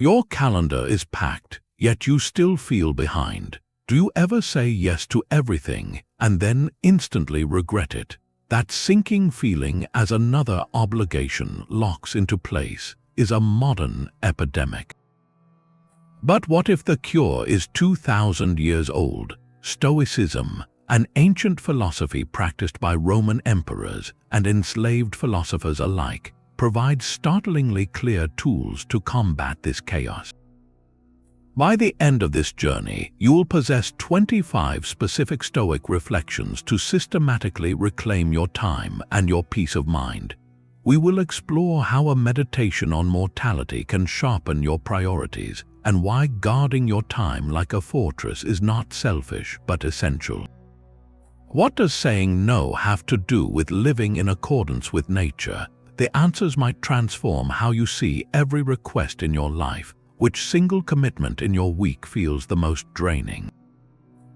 Your calendar is packed, yet you still feel behind. Do you ever say yes to everything and then instantly regret it? That sinking feeling as another obligation locks into place is a modern epidemic. But what if the cure is 2,000 years old? Stoicism, an ancient philosophy practiced by Roman emperors and enslaved philosophers alike, provides startlingly clear tools to combat this chaos. By the end of this journey, you will possess 25 specific Stoic reflections to systematically reclaim your time and your peace of mind. We will explore how a meditation on mortality can sharpen your priorities and why guarding your time like a fortress is not selfish but essential. What does saying no have to do with living in accordance with nature? The answers might transform how you see every request in your life. Which single commitment in your week feels the most draining?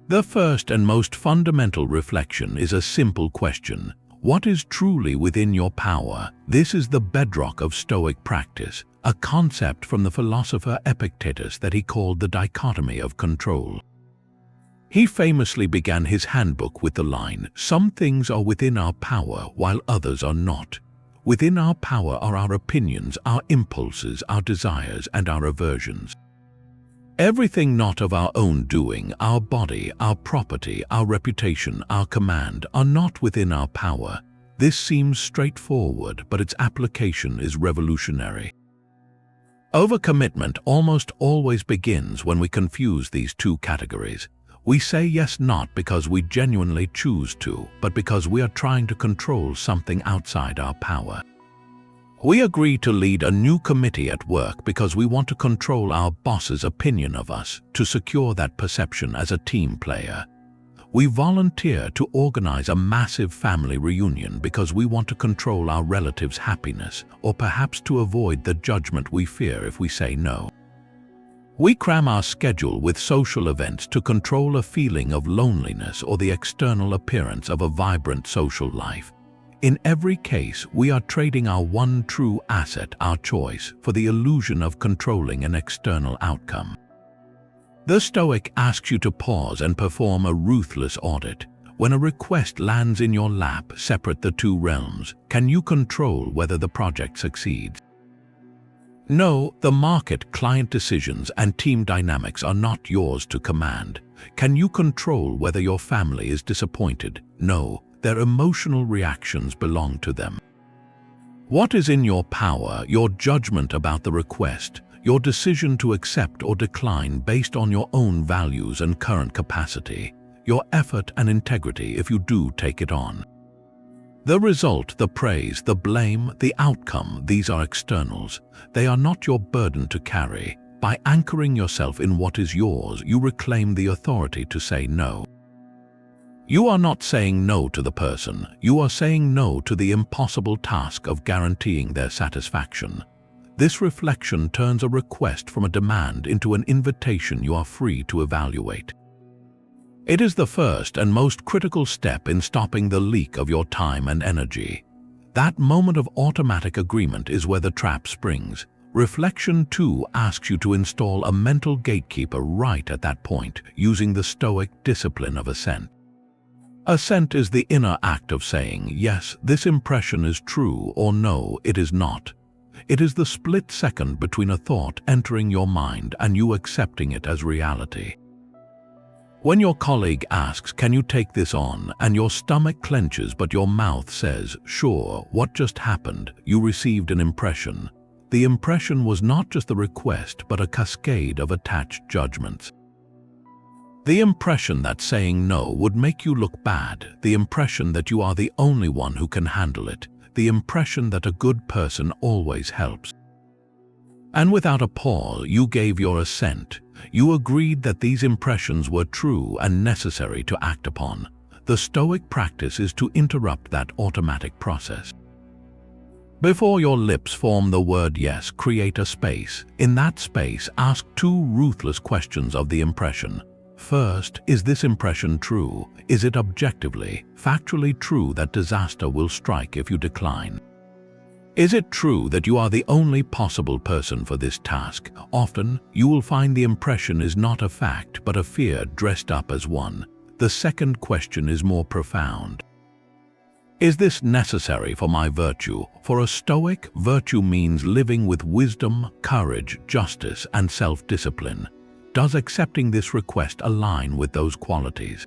The first and most fundamental reflection is a simple question. What is truly within your power? This is the bedrock of Stoic practice, a concept from the philosopher Epictetus that he called the dichotomy of control. He famously began his handbook with the line, "Some things are within our power while others are not." Within our power are our opinions, our impulses, our desires, and our aversions. Everything not of our own doing, our body, our property, our reputation, our command, are not within our power. This seems straightforward, but its application is revolutionary. Overcommitment almost always begins when we confuse these two categories. We say yes not because we genuinely choose to, but because we are trying to control something outside our power. We agree to lead a new committee at work because we want to control our boss's opinion of us, to secure that perception as a team player. We volunteer to organize a massive family reunion because we want to control our relatives' happiness, or perhaps to avoid the judgment we fear if we say no. We cram our schedule with social events to control a feeling of loneliness or the external appearance of a vibrant social life. In every case, we are trading our one true asset, our choice, for the illusion of controlling an external outcome. The Stoic asks you to pause and perform a ruthless audit. When a request lands in your lap, separate the two realms. Can you control whether the project succeeds? No, the market, client decisions, and team dynamics are not yours to command. Can you control whether your family is disappointed? No, their emotional reactions belong to them. What is in your power? Your judgment about the request, your decision to accept or decline based on your own values and current capacity, your effort and integrity if you do take it on. The result, the praise, the blame, the outcome, these are externals. They are not your burden to carry. By anchoring yourself in what is yours, you reclaim the authority to say no. You are not saying no to the person, you are saying no to the impossible task of guaranteeing their satisfaction. This reflection turns a request from a demand into an invitation you are free to evaluate. It is the first and most critical step in stopping the leak of your time and energy. That moment of automatic agreement is where the trap springs. Reflection 2 asks you to install a mental gatekeeper right at that point, using the Stoic discipline of assent. Assent is the inner act of saying, yes, this impression is true, or no, it is not. It is the split second between a thought entering your mind and you accepting it as reality. When your colleague asks, "Can you take this on?" and your stomach clenches but your mouth says, "Sure," what just happened? You received an impression. The impression was not just the request, but a cascade of attached judgments. The impression that saying no would make you look bad, the impression that you are the only one who can handle it, the impression that a good person always helps. And without a pause, you gave your assent. You agreed that these impressions were true and necessary to act upon. The Stoic practice is to interrupt that automatic process. Before your lips form the word yes, create a space. In that space, ask two ruthless questions of the impression. First, is this impression true? Is it objectively, factually true that disaster will strike if you decline? Is it true that you are the only possible person for this task? Often, you will find the impression is not a fact, but a fear dressed up as one. The second question is more profound. Is this necessary for my virtue? For a Stoic, virtue means living with wisdom, courage, justice, and self-discipline. Does accepting this request align with those qualities?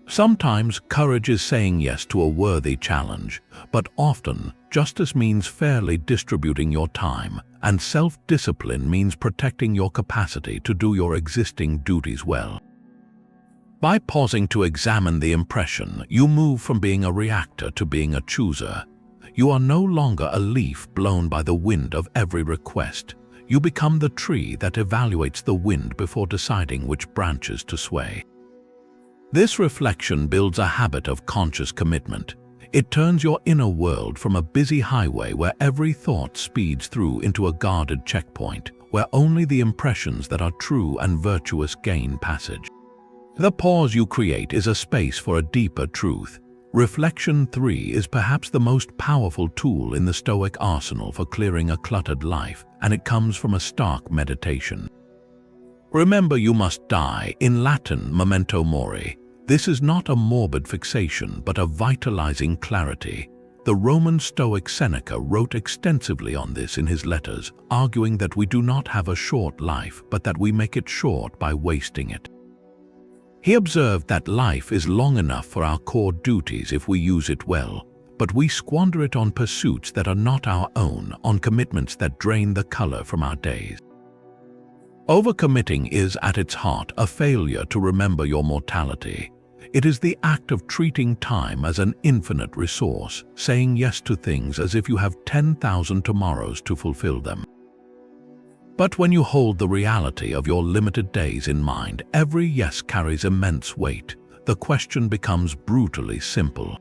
Sometimes courage is saying yes to a worthy challenge, but often justice means fairly distributing your time, and self-discipline means protecting your capacity to do your existing duties well. By pausing to examine the impression, you move from being a reactor to being a chooser. You are no longer a leaf blown by the wind of every request. You become the tree that evaluates the wind before deciding which branches to sway. This reflection builds a habit of conscious commitment. It turns your inner world from a busy highway where every thought speeds through into a guarded checkpoint, where only the impressions that are true and virtuous gain passage. The pause you create is a space for a deeper truth. Reflection 3 is perhaps the most powerful tool in the Stoic arsenal for clearing a cluttered life, and it comes from a stark meditation. Remember you must die, in Latin memento mori. This is not a morbid fixation, but a vitalizing clarity. The Roman Stoic Seneca wrote extensively on this in his letters, arguing that we do not have a short life, but that we make it short by wasting it. He observed that life is long enough for our core duties if we use it well, but we squander it on pursuits that are not our own, on commitments that drain the color from our days. Overcommitting is, at its heart, a failure to remember your mortality. It is the act of treating time as an infinite resource, saying yes to things as if you have 10,000 tomorrows to fulfill them. But when you hold the reality of your limited days in mind, every yes carries immense weight. The question becomes brutally simple.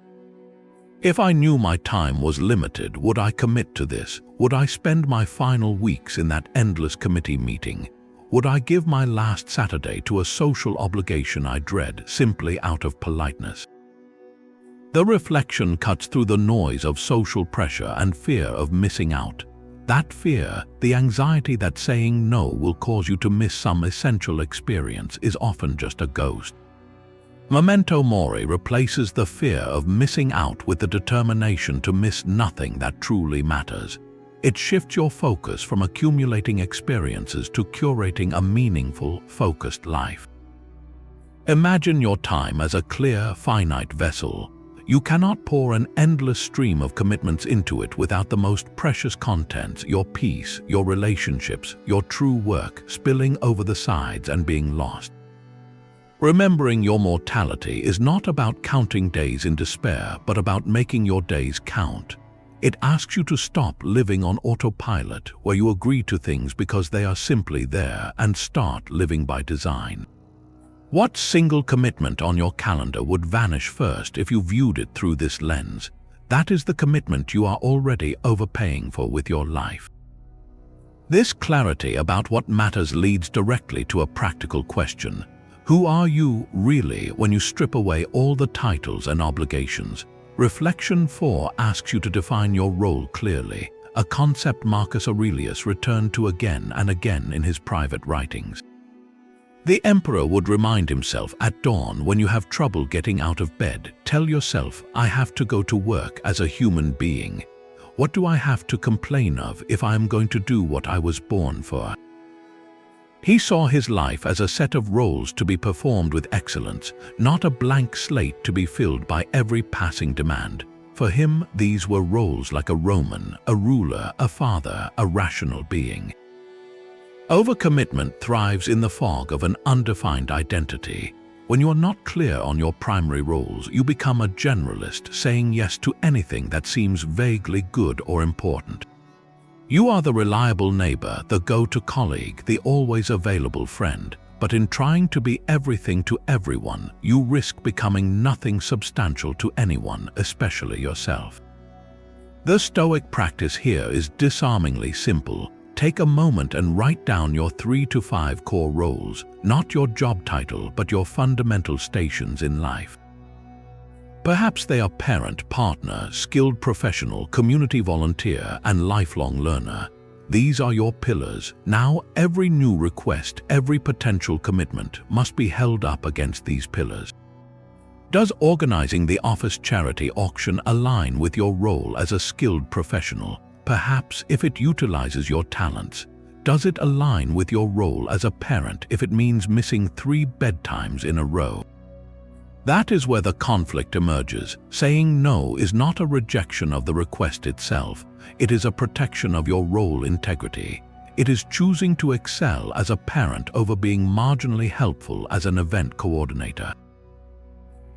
If I knew my time was limited, would I commit to this? Would I spend my final weeks in that endless committee meeting? Would I give my last Saturday to a social obligation I dread simply out of politeness? The reflection cuts through the noise of social pressure and fear of missing out. That fear, the anxiety that saying no will cause you to miss some essential experience, is often just a ghost. Memento mori replaces the fear of missing out with the determination to miss nothing that truly matters. It shifts your focus from accumulating experiences to curating a meaningful, focused life. Imagine your time as a clear, finite vessel. You cannot pour an endless stream of commitments into it without the most precious contents, your peace, your relationships, your true work, spilling over the sides and being lost. Remembering your mortality is not about counting days in despair, but about making your days count. It asks you to stop living on autopilot, where you agree to things because they are simply there, and start living by design. What single commitment on your calendar would vanish first if you viewed it through this lens? That is the commitment you are already overpaying for with your life. This clarity about what matters leads directly to a practical question. Who are you really when you strip away all the titles and obligations? Reflection 4 asks you to define your role clearly, a concept Marcus Aurelius returned to again and again in his private writings. The emperor would remind himself at dawn when you have trouble getting out of bed, tell yourself, I have to go to work as a human being. What do I have to complain of if I am going to do what I was born for? He saw his life as a set of roles to be performed with excellence, not a blank slate to be filled by every passing demand. For him, these were roles like a Roman, a ruler, a father, a rational being. Overcommitment thrives in the fog of an undefined identity. When you are not clear on your primary roles, you become a generalist, saying yes to anything that seems vaguely good or important. You are the reliable neighbor, the go-to colleague, the always available friend, but in trying to be everything to everyone, you risk becoming nothing substantial to anyone, especially yourself. The Stoic practice here is disarmingly simple. Take a moment and write down your 3 to 5 core roles, not your job title, but your fundamental stations in life. Perhaps they are parent, partner, skilled professional, community volunteer, and lifelong learner. These are your pillars. Now, every new request, every potential commitment must be held up against these pillars. Does organizing the office charity auction align with your role as a skilled professional? Perhaps if it utilizes your talents. Does it align with your role as a parent if it means missing 3 bedtimes in a row? That is where the conflict emerges. Saying no is not a rejection of the request itself. It is a protection of your role integrity. It is choosing to excel as a parent over being marginally helpful as an event coordinator.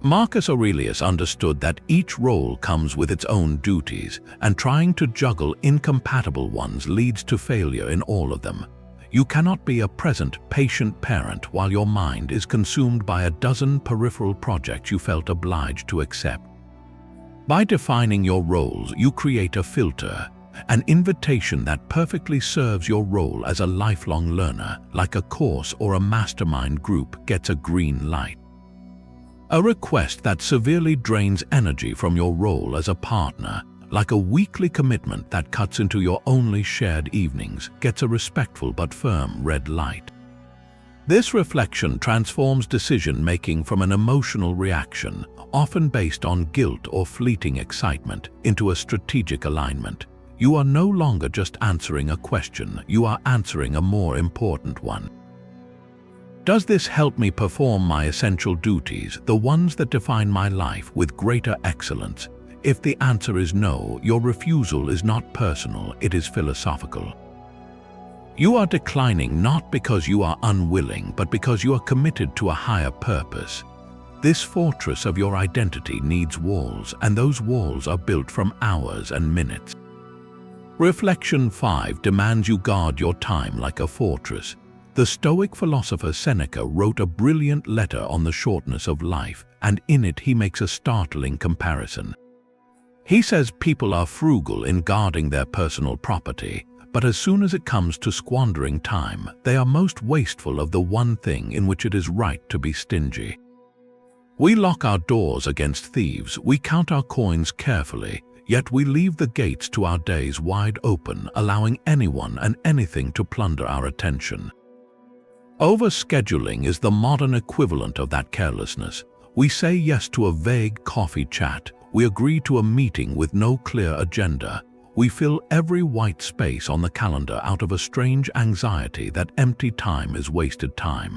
Marcus Aurelius understood that each role comes with its own duties, and trying to juggle incompatible ones leads to failure in all of them. You cannot be a present, patient parent while your mind is consumed by a dozen peripheral projects you felt obliged to accept. By defining your roles, you create a filter, an invitation that perfectly serves your role as a lifelong learner, like a course or a mastermind group gets a green light. A request that severely drains energy from your role as a partner, like a weekly commitment that cuts into your only shared evenings, gets a respectful but firm red light. This reflection transforms decision-making from an emotional reaction, often based on guilt or fleeting excitement, into a strategic alignment. You are no longer just answering a question, you are answering a more important one. Does this help me perform my essential duties, the ones that define my life, with greater excellence? If the answer is no, your refusal is not personal, it is philosophical. You are declining not because you are unwilling, but because you are committed to a higher purpose. This fortress of your identity needs walls, and those walls are built from hours and minutes. Reflection 5 demands you guard your time like a fortress. The Stoic philosopher Seneca wrote a brilliant letter on the shortness of life, and in it he makes a startling comparison. He says people are frugal in guarding their personal property, but as soon as it comes to squandering time, they are most wasteful of the one thing in which it is right to be stingy. We lock our doors against thieves, we count our coins carefully, yet we leave the gates to our days wide open, allowing anyone and anything to plunder our attention. Overscheduling is the modern equivalent of that carelessness. We say yes to a vague coffee chat. We agree to a meeting with no clear agenda. We fill every white space on the calendar out of a strange anxiety that empty time is wasted time.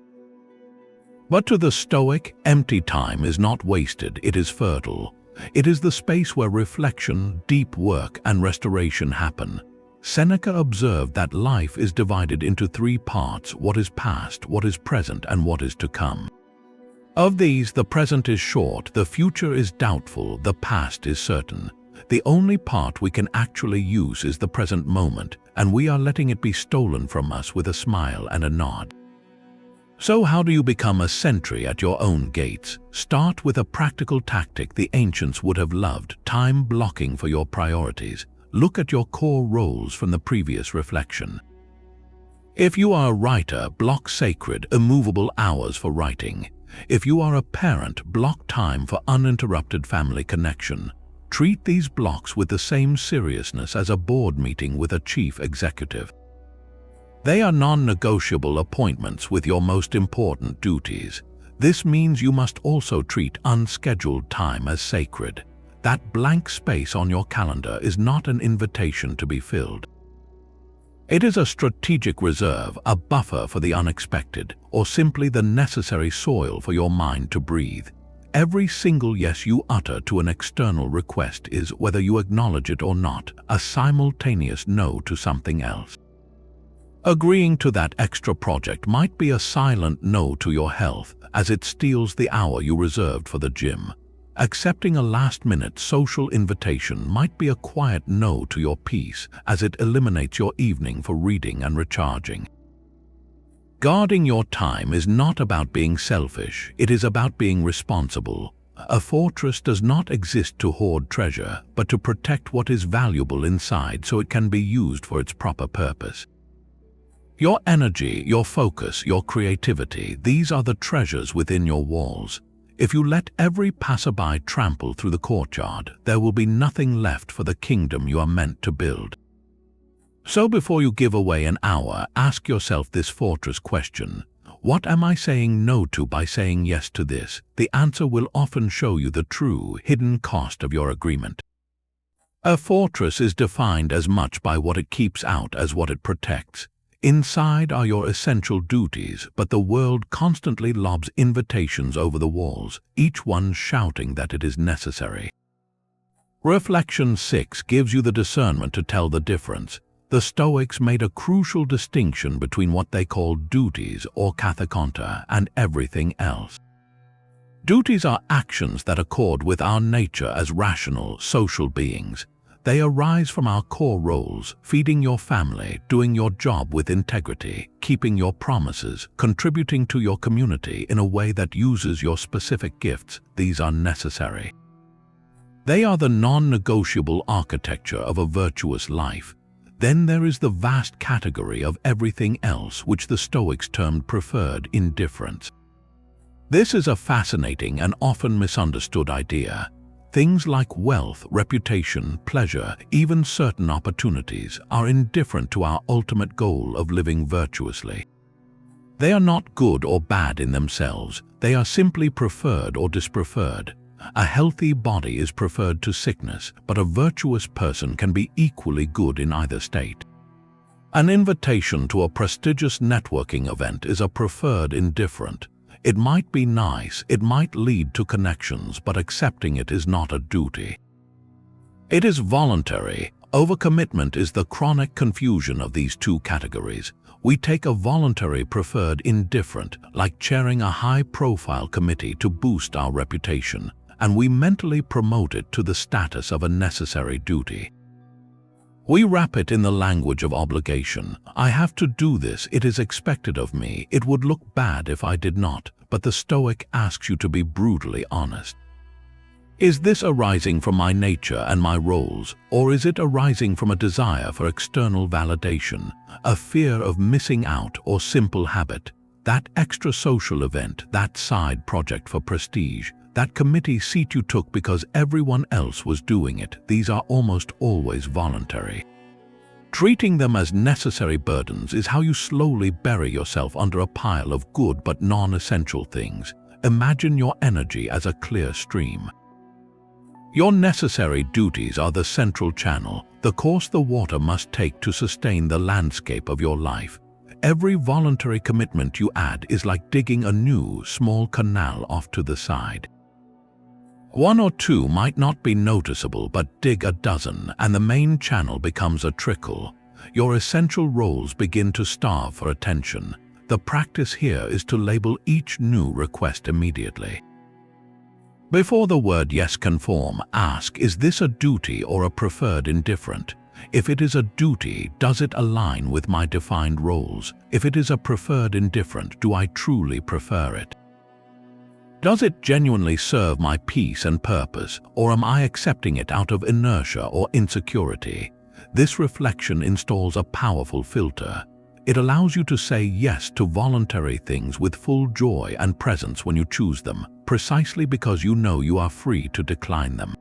But to the Stoic, empty time is not wasted, it is fertile. It is the space where reflection, deep work, and restoration happen. Seneca observed that life is divided into 3 parts: what is past, what is present, and what is to come. Of these, the present is short, the future is doubtful, the past is certain. The only part we can actually use is the present moment, and we are letting it be stolen from us with a smile and a nod. So how do you become a sentry at your own gates? Start with a practical tactic the ancients would have loved: time blocking for your priorities. Look at your core roles from the previous reflection. If you are a writer, block sacred, immovable hours for writing. If you are a parent, block time for uninterrupted family connection. Treat these blocks with the same seriousness as a board meeting with a chief executive. They are non-negotiable appointments with your most important duties. This means you must also treat unscheduled time as sacred. That blank space on your calendar is not an invitation to be filled. It is a strategic reserve, a buffer for the unexpected, or simply the necessary soil for your mind to breathe. Every single yes you utter to an external request is, whether you acknowledge it or not, a simultaneous no to something else. Agreeing to that extra project might be a silent no to your health, as it steals the hour you reserved for the gym. Accepting a last-minute social invitation might be a quiet no to your peace, as it eliminates your evening for reading and recharging. Guarding your time is not about being selfish, it is about being responsible. A fortress does not exist to hoard treasure, but to protect what is valuable inside so it can be used for its proper purpose. Your energy, your focus, your creativity, these are the treasures within your walls. If you let every passerby trample through the courtyard, there will be nothing left for the kingdom you are meant to build. So before you give away an hour, ask yourself this fortress question: what am I saying no to by saying yes to this? The answer will often show you the true, hidden cost of your agreement. A fortress is defined as much by what it keeps out as what it protects. Inside are your essential duties, but the world constantly lobs invitations over the walls, each one shouting that it is necessary. Reflection 6 gives you the discernment to tell the difference. The Stoics made a crucial distinction between what they called duties or kathakonta and everything else. Duties are actions that accord with our nature as rational, social beings. They arise from our core roles: feeding your family, doing your job with integrity, keeping your promises, contributing to your community in a way that uses your specific gifts. These are necessary. They are the non-negotiable architecture of a virtuous life. Then there is the vast category of everything else, which the Stoics termed preferred indifference. This is a fascinating and often misunderstood idea. Things like wealth, reputation, pleasure, even certain opportunities are indifferent to our ultimate goal of living virtuously. They are not good or bad in themselves, they are simply preferred or dispreferred. A healthy body is preferred to sickness, but a virtuous person can be equally good in either state. An invitation to a prestigious networking event is a preferred indifferent. It might be nice, it might lead to connections, but accepting it is not a duty. It is voluntary. Overcommitment is the chronic confusion of these two categories. We take a voluntary preferred indifferent, like chairing a high-profile committee to boost our reputation, and we mentally promote it to the status of a necessary duty. We wrap it in the language of obligation. I have to do this, it is expected of me, it would look bad if I did not, but the Stoic asks you to be brutally honest. Is this arising from my nature and my roles, or is it arising from a desire for external validation, a fear of missing out, or simple habit? That extra social event, that side project for prestige, that committee seat you took because everyone else was doing it, these are almost always voluntary. Treating them as necessary burdens is how you slowly bury yourself under a pile of good but non-essential things. Imagine your energy as a clear stream. Your necessary duties are the central channel, the course the water must take to sustain the landscape of your life. Every voluntary commitment you add is like digging a new, small canal off to the side. One or two might not be noticeable, but dig a dozen, and the main channel becomes a trickle. Your essential roles begin to starve for attention. The practice here is to label each new request immediately. Before the word yes can form, ask, is this a duty or a preferred indifferent? If it is a duty, does it align with my defined roles? If it is a preferred indifferent, do I truly prefer it? Does it genuinely serve my peace and purpose, or am I accepting it out of inertia or insecurity? This reflection installs a powerful filter. It allows you to say yes to voluntary things with full joy and presence when you choose them, precisely because you know you are free to decline them.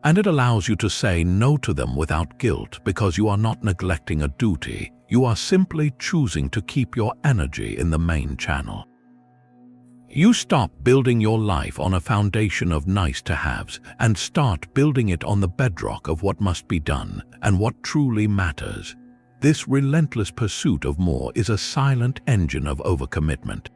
And it allows you to say no to them without guilt, because you are not neglecting a duty, you are simply choosing to keep your energy in the main channel. You stop building your life on a foundation of nice-to-haves and start building it on the bedrock of what must be done and what truly matters. This relentless pursuit of more is a silent engine of overcommitment.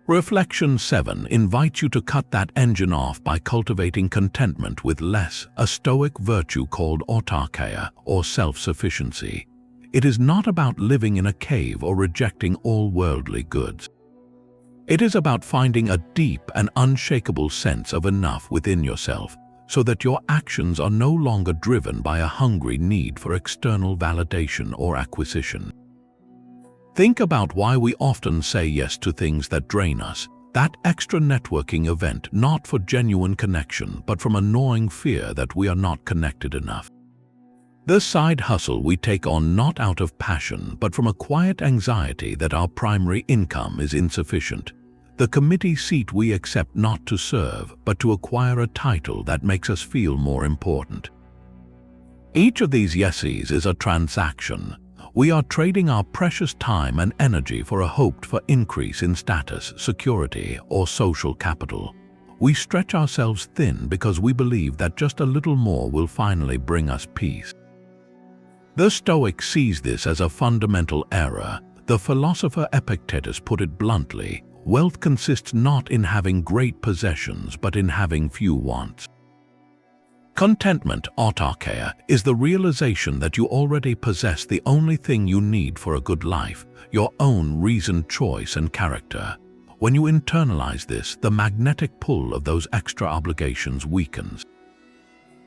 Reflection 7 invites you to cut that engine off by cultivating contentment with less, a Stoic virtue called autarkeia, or self-sufficiency. It is not about living in a cave or rejecting all worldly goods. It is about finding a deep and unshakable sense of enough within yourself, so that your actions are no longer driven by a hungry need for external validation or acquisition. Think about why we often say yes to things that drain us, that extra networking event not for genuine connection but from a gnawing fear that we are not connected enough. The side hustle we take on not out of passion but from a quiet anxiety that our primary income is insufficient. the committee seat we accept not to serve, but to acquire a title that makes us feel more important. Each of these yeses is a transaction. We are trading our precious time and energy for a hoped-for increase in status, security, or social capital. We stretch ourselves thin because we believe that just a little more will finally bring us peace. The Stoic sees this as a fundamental error. The philosopher Epictetus put it bluntly: wealth consists not in having great possessions, but in having few wants. Contentment, autarkeia, is the realization that you already possess the only thing you need for a good life, your own reasoned choice and character. When you internalize this, the magnetic pull of those extra obligations weakens.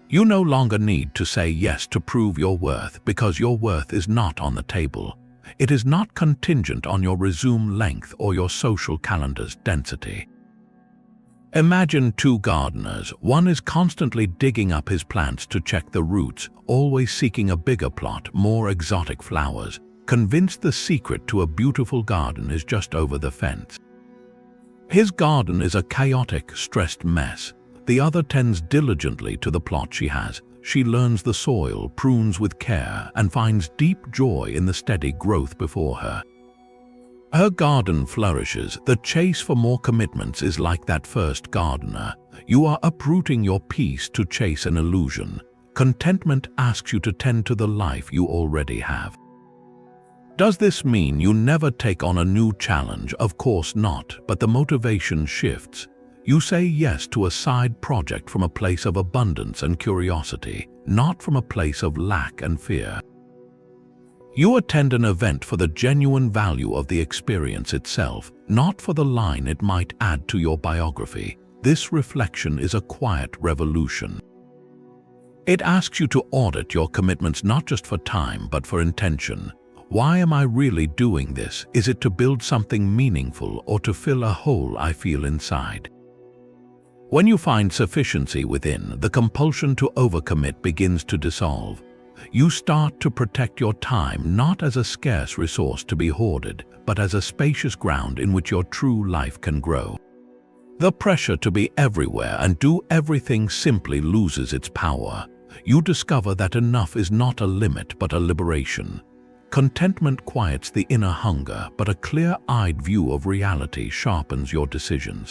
You no longer need to say yes to prove your worth, because your worth is not on the table. It is not contingent on your resume length or your social calendar's density. Imagine two gardeners. One is constantly digging up his plants to check the roots, always seeking a bigger plot, more exotic flowers, convinced the secret to a beautiful garden is just over the fence. His garden is a chaotic, stressed mess. The other tends diligently to the plot she has. She learns the soil, prunes with care, and finds deep joy in the steady growth before her. Her garden flourishes. The chase for more commitments is like that first gardener. You are uprooting your peace to chase an illusion. Contentment asks you to tend to the life you already have. Does this mean you never take on a new challenge? Of course not, but the motivation shifts. You say yes to a side project from a place of abundance and curiosity, not from a place of lack and fear. You attend an event for the genuine value of the experience itself, not for the line it might add to your biography. This reflection is a quiet revolution. It asks you to audit your commitments not just for time, but for intention. Why am I really doing this? Is it to build something meaningful or to fill a hole I feel inside? When you find sufficiency within, the compulsion to overcommit begins to dissolve. You start to protect your time not as a scarce resource to be hoarded, but as a spacious ground in which your true life can grow. The pressure to be everywhere and do everything simply loses its power. You discover that enough is not a limit but a liberation. Contentment quiets the inner hunger, but a clear-eyed view of reality sharpens your decisions.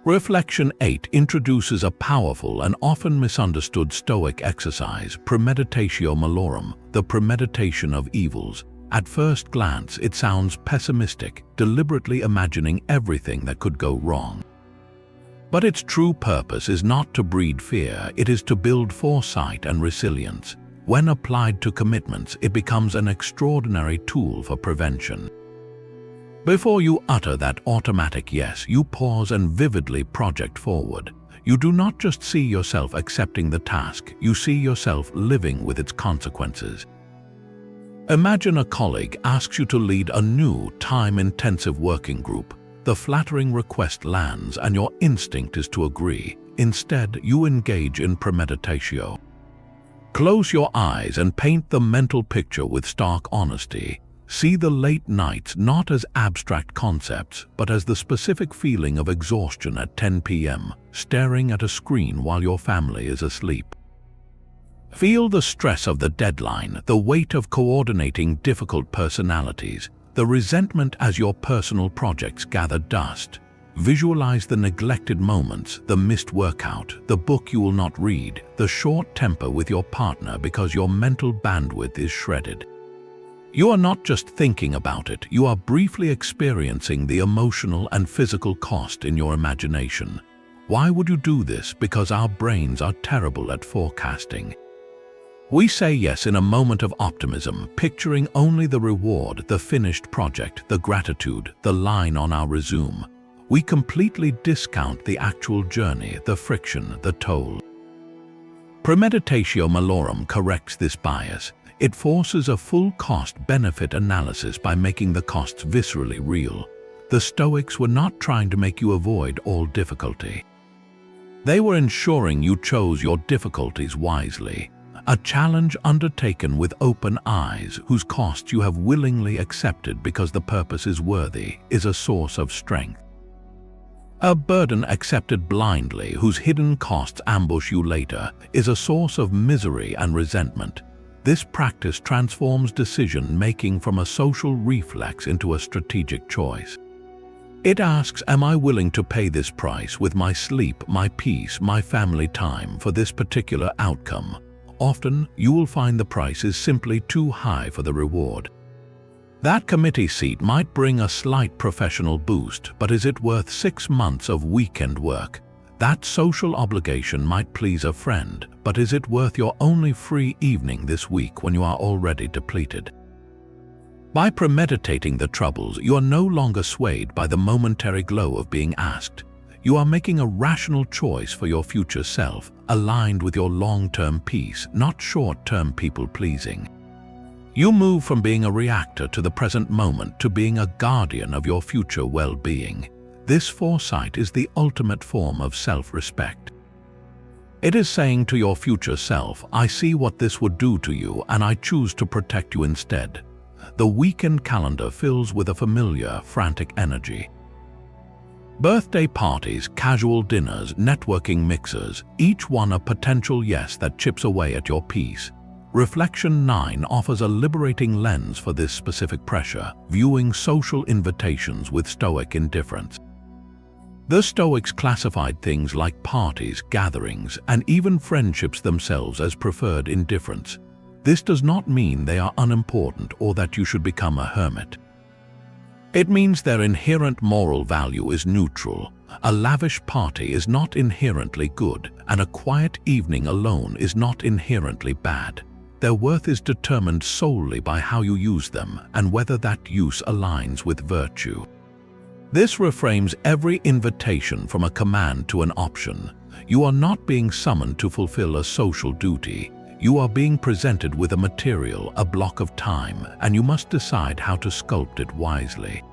Reflection 8 introduces a powerful and often misunderstood Stoic exercise, premeditatio malorum, the premeditation of evils. At first glance, it sounds pessimistic, deliberately imagining everything that could go wrong. But its true purpose is not to breed fear, it is to build foresight and resilience. When applied to commitments, it becomes an extraordinary tool for prevention. Before you utter that automatic yes, you pause and vividly project forward. You do not just see yourself accepting the task, you see yourself living with its consequences. Imagine a colleague asks you to lead a new, time-intensive working group. The flattering request lands and your instinct is to agree. Instead, you engage in premeditatio. Close your eyes and paint the mental picture with stark honesty. See the late nights not as abstract concepts, but as the specific feeling of exhaustion at 10 p.m., staring at a screen while your family is asleep. Feel the stress of the deadline, the weight of coordinating difficult personalities, the resentment as your personal projects gather dust. Visualize the neglected moments, the missed workout, the book you will not read, the short temper with your partner because your mental bandwidth is shredded. You are not just thinking about it, you are briefly experiencing the emotional and physical cost in your imagination. Why would you do this? Because our brains are terrible at forecasting. We say yes in a moment of optimism, picturing only the reward, the finished project, the gratitude, the line on our resume. We completely discount the actual journey, the friction, the toll. Premeditatio malorum corrects this bias. It forces a full cost-benefit analysis by making the costs viscerally real. The Stoics were not trying to make you avoid all difficulty. They were ensuring you chose your difficulties wisely. A challenge undertaken with open eyes, whose cost you have willingly accepted because the purpose is worthy, is a source of strength. A burden accepted blindly, whose hidden costs ambush you later, is a source of misery and resentment. This practice transforms decision-making from a social reflex into a strategic choice. It asks, am I willing to pay this price with my sleep, my peace, my family time for this particular outcome? Often, you will find the price is simply too high for the reward. That committee seat might bring a slight professional boost, but is it worth 6 months of weekend work? That social obligation might please a friend, but is it worth your only free evening this week when you are already depleted? By premeditating the troubles, you are no longer swayed by the momentary glow of being asked. You are making a rational choice for your future self, aligned with your long-term peace, not short-term people-pleasing. You move from being a reactor to the present moment to being a guardian of your future well-being. This foresight is the ultimate form of self-respect. It is saying to your future self, I see what this would do to you and I choose to protect you instead. The weekend calendar fills with a familiar, frantic energy. Birthday parties, casual dinners, networking mixers, each one a potential yes that chips away at your peace. Reflection 9 offers a liberating lens for this specific pressure, viewing social invitations with Stoic indifference. The Stoics classified things like parties, gatherings, and even friendships themselves as preferred indifference. This does not mean they are unimportant or that you should become a hermit. It means their inherent moral value is neutral. A lavish party is not inherently good, and a quiet evening alone is not inherently bad. Their worth is determined solely by how you use them and whether that use aligns with virtue. This reframes every invitation from a command to an option. You are not being summoned to fulfill a social duty. You are being presented with a material, a block of time, and you must decide how to sculpt it wisely.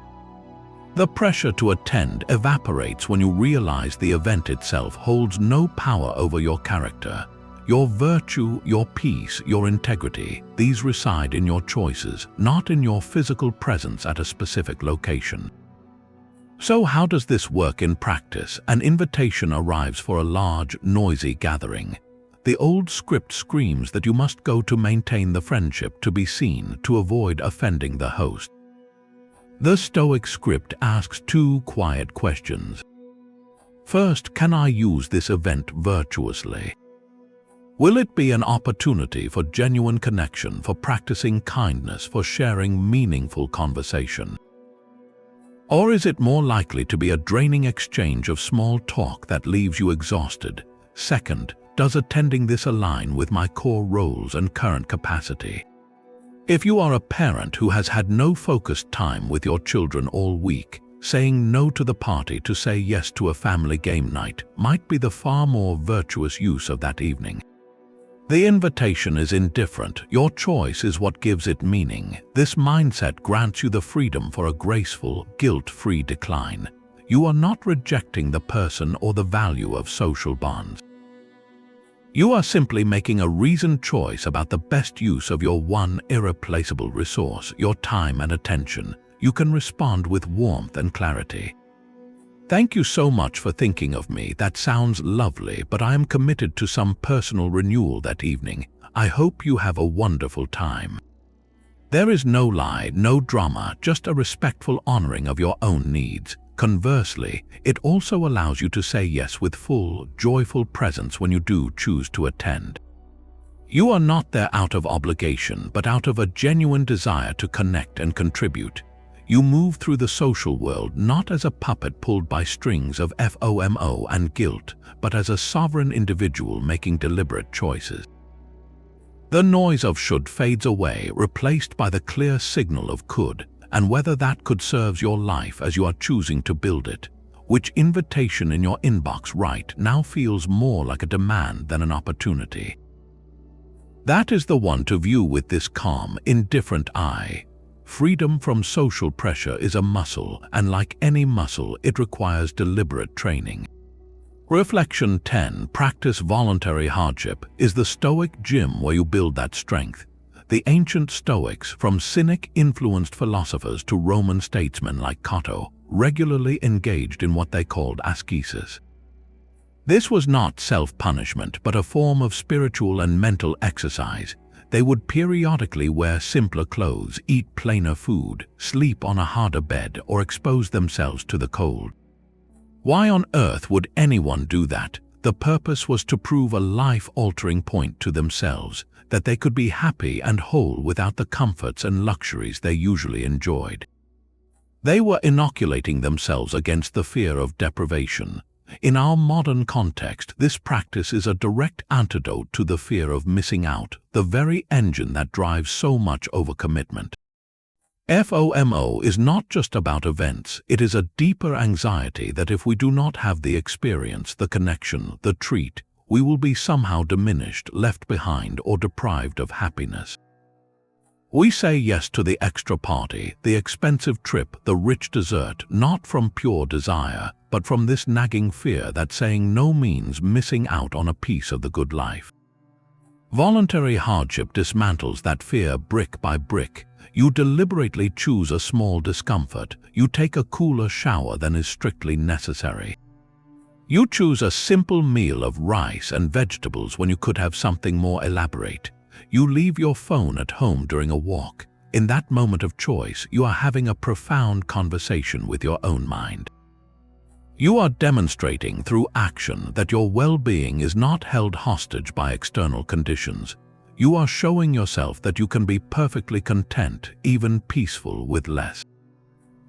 The pressure to attend evaporates when you realize the event itself holds no power over your character. Your virtue, your peace, your integrity, these reside in your choices, not in your physical presence at a specific location. So how does this work in practice? An invitation arrives for a large, noisy gathering. The old script screams that you must go to maintain the friendship, to be seen, to avoid offending the host. The Stoic script asks 2 quiet questions. First, can I use this event virtuously? Will it be an opportunity for genuine connection, for practicing kindness, for sharing meaningful conversation? Or is it more likely to be a draining exchange of small talk that leaves you exhausted? Second, does attending this align with my core roles and current capacity? If you are a parent who has had no focused time with your children all week, saying no to the party to say yes to a family game night might be the far more virtuous use of that evening. The invitation is indifferent. Your choice is what gives it meaning. This mindset grants you the freedom for a graceful, guilt-free decline. You are not rejecting the person or the value of social bonds. You are simply making a reasoned choice about the best use of your one irreplaceable resource, your time and attention. You can respond with warmth and clarity. Thank you so much for thinking of me. That sounds lovely, but I am committed to some personal renewal that evening. I hope you have a wonderful time. There is no lie, no drama, just a respectful honoring of your own needs. Conversely, it also allows you to say yes with full, joyful presence when you do choose to attend. You are not there out of obligation, but out of a genuine desire to connect and contribute. You move through the social world not as a puppet pulled by strings of FOMO and guilt, but as a sovereign individual making deliberate choices. The noise of should fades away, replaced by the clear signal of could, and whether that could serves your life as you are choosing to build it. Which invitation in your inbox right now feels more like a demand than an opportunity? That is the one to view with this calm, indifferent eye. Freedom from social pressure is a muscle, and like any muscle, it requires deliberate training. Reflection 10. Practice voluntary hardship is the Stoic gym where you build that strength. The ancient Stoics, from Cynic-influenced philosophers to Roman statesmen like Cato, regularly engaged in what they called ascesis. This was not self-punishment, but a form of spiritual and mental exercise. They would periodically wear simpler clothes, eat plainer food, sleep on a harder bed, or expose themselves to the cold. Why on earth would anyone do that? The purpose was to prove a life-altering point to themselves, that they could be happy and whole without the comforts and luxuries they usually enjoyed. They were inoculating themselves against the fear of deprivation. In our modern context, this practice is a direct antidote to the fear of missing out, the very engine that drives so much overcommitment. FOMO is not just about events, it is a deeper anxiety that if we do not have the experience, the connection, the treat, we will be somehow diminished, left behind, or deprived of happiness. We say yes to the extra party, the expensive trip, the rich dessert, not from pure desire, but from this nagging fear that saying no means missing out on a piece of the good life. Voluntary hardship dismantles that fear brick by brick. You deliberately choose a small discomfort. You take a cooler shower than is strictly necessary. You choose a simple meal of rice and vegetables when you could have something more elaborate. You leave your phone at home during a walk. In that moment of choice, you are having a profound conversation with your own mind. You are demonstrating through action that your well-being is not held hostage by external conditions. You are showing yourself that you can be perfectly content, even peaceful, with less.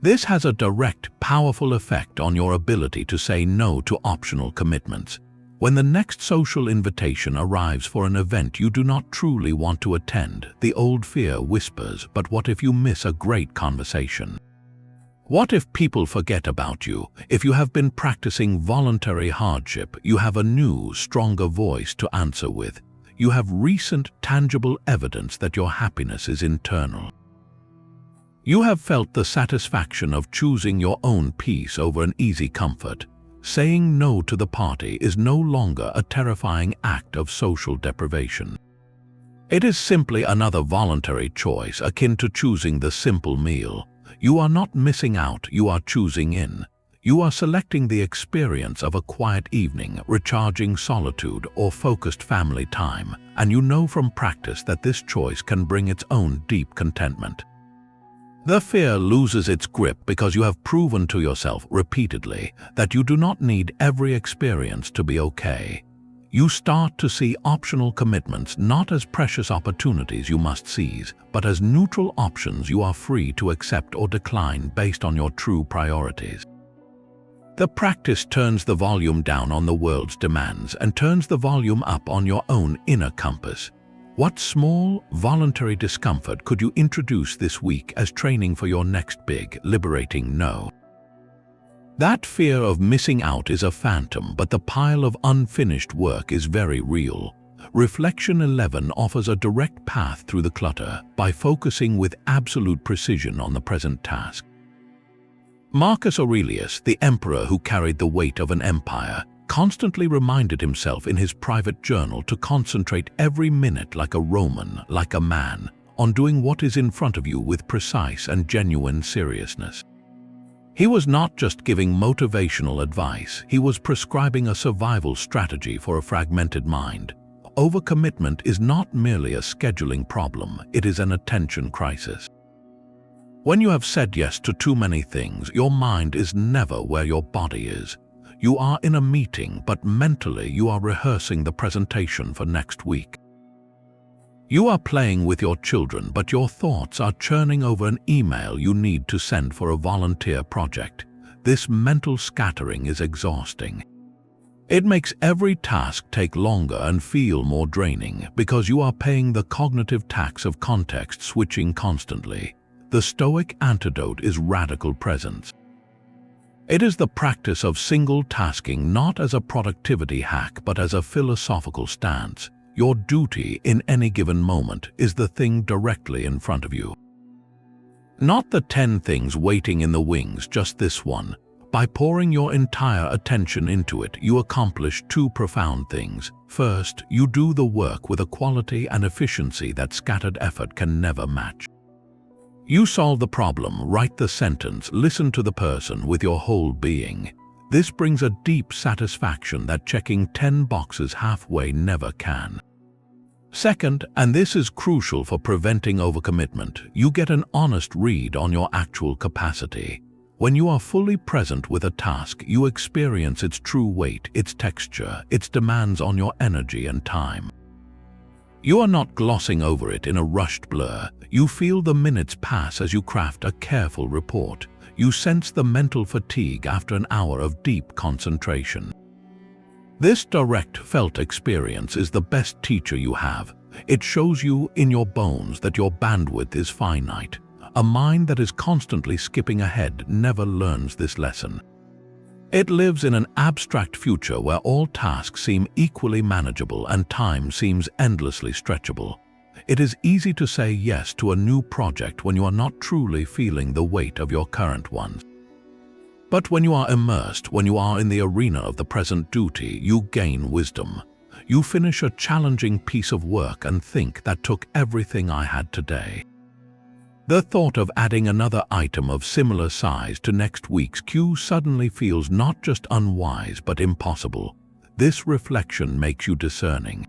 This has a direct, powerful effect on your ability to say no to optional commitments. When the next social invitation arrives for an event you do not truly want to attend, the old fear whispers, "But what if you miss a great conversation? What if people forget about you?" If you have been practicing voluntary hardship, you have a new, stronger voice to answer with. You have recent, tangible evidence that your happiness is internal. You have felt the satisfaction of choosing your own peace over an easy comfort. Saying no to the party is no longer a terrifying act of social deprivation. It is simply another voluntary choice akin to choosing the simple meal. You are not missing out, you are choosing in. You are selecting the experience of a quiet evening, recharging solitude, or focused family time, and you know from practice that this choice can bring its own deep contentment. The fear loses its grip because you have proven to yourself repeatedly that you do not need every experience to be okay. You start to see optional commitments not as precious opportunities you must seize, but as neutral options you are free to accept or decline based on your true priorities. The practice turns the volume down on the world's demands and turns the volume up on your own inner compass. What small, voluntary discomfort could you introduce this week as training for your next big, liberating no? That fear of missing out is a phantom, but the pile of unfinished work is very real. Reflection 11 offers a direct path through the clutter by focusing with absolute precision on the present task. Marcus Aurelius, the emperor who carried the weight of an empire, constantly reminded himself in his private journal to concentrate every minute like a Roman, like a man, on doing what is in front of you with precise and genuine seriousness. He was not just giving motivational advice, he was prescribing a survival strategy for a fragmented mind. Overcommitment is not merely a scheduling problem, it is an attention crisis. When you have said yes to too many things, your mind is never where your body is. You are in a meeting, but mentally you are rehearsing the presentation for next week. You are playing with your children, but your thoughts are churning over an email you need to send for a volunteer project. This mental scattering is exhausting. It makes every task take longer and feel more draining because you are paying the cognitive tax of context switching constantly. The Stoic antidote is radical presence. It is the practice of single tasking not as a productivity hack but as a philosophical stance. Your duty in any given moment is the thing directly in front of you. Not the 10 things waiting in the wings, just this one. By pouring your entire attention into it, you accomplish two profound things. First, you do the work with a quality and efficiency that scattered effort can never match. You solve the problem, write the sentence, listen to the person with your whole being. This brings a deep satisfaction that checking 10 boxes halfway never can. Second, and this is crucial for preventing overcommitment, you get an honest read on your actual capacity. When you are fully present with a task, you experience its true weight, its texture, its demands on your energy and time. You are not glossing over it in a rushed blur. You feel the minutes pass as you craft a careful report. You sense the mental fatigue after an hour of deep concentration. This direct felt experience is the best teacher you have. It shows you in your bones that your bandwidth is finite. A mind that is constantly skipping ahead never learns this lesson. It lives in an abstract future where all tasks seem equally manageable and time seems endlessly stretchable. It is easy to say yes to a new project when you are not truly feeling the weight of your current ones. But when you are immersed, when you are in the arena of the present duty, you gain wisdom. You finish a challenging piece of work and think, that took everything I had today. The thought of adding another item of similar size to next week's queue suddenly feels not just unwise but impossible. This reflection makes you discerning.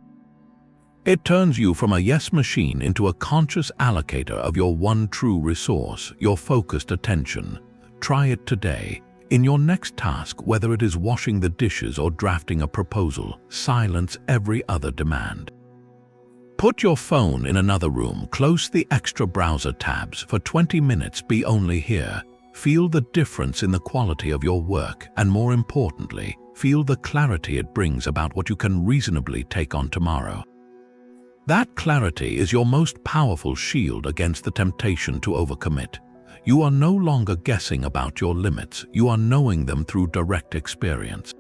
It turns you from a yes machine into a conscious allocator of your one true resource, your focused attention. Try it today. In your next task, whether it is washing the dishes or drafting a proposal, silence every other demand. Put your phone in another room, close the extra browser tabs. For 20 minutes, be only here. Feel the difference in the quality of your work, and more importantly, feel the clarity it brings about what you can reasonably take on tomorrow. That clarity is your most powerful shield against the temptation to overcommit. You are no longer guessing about your limits, you are knowing them through direct experience.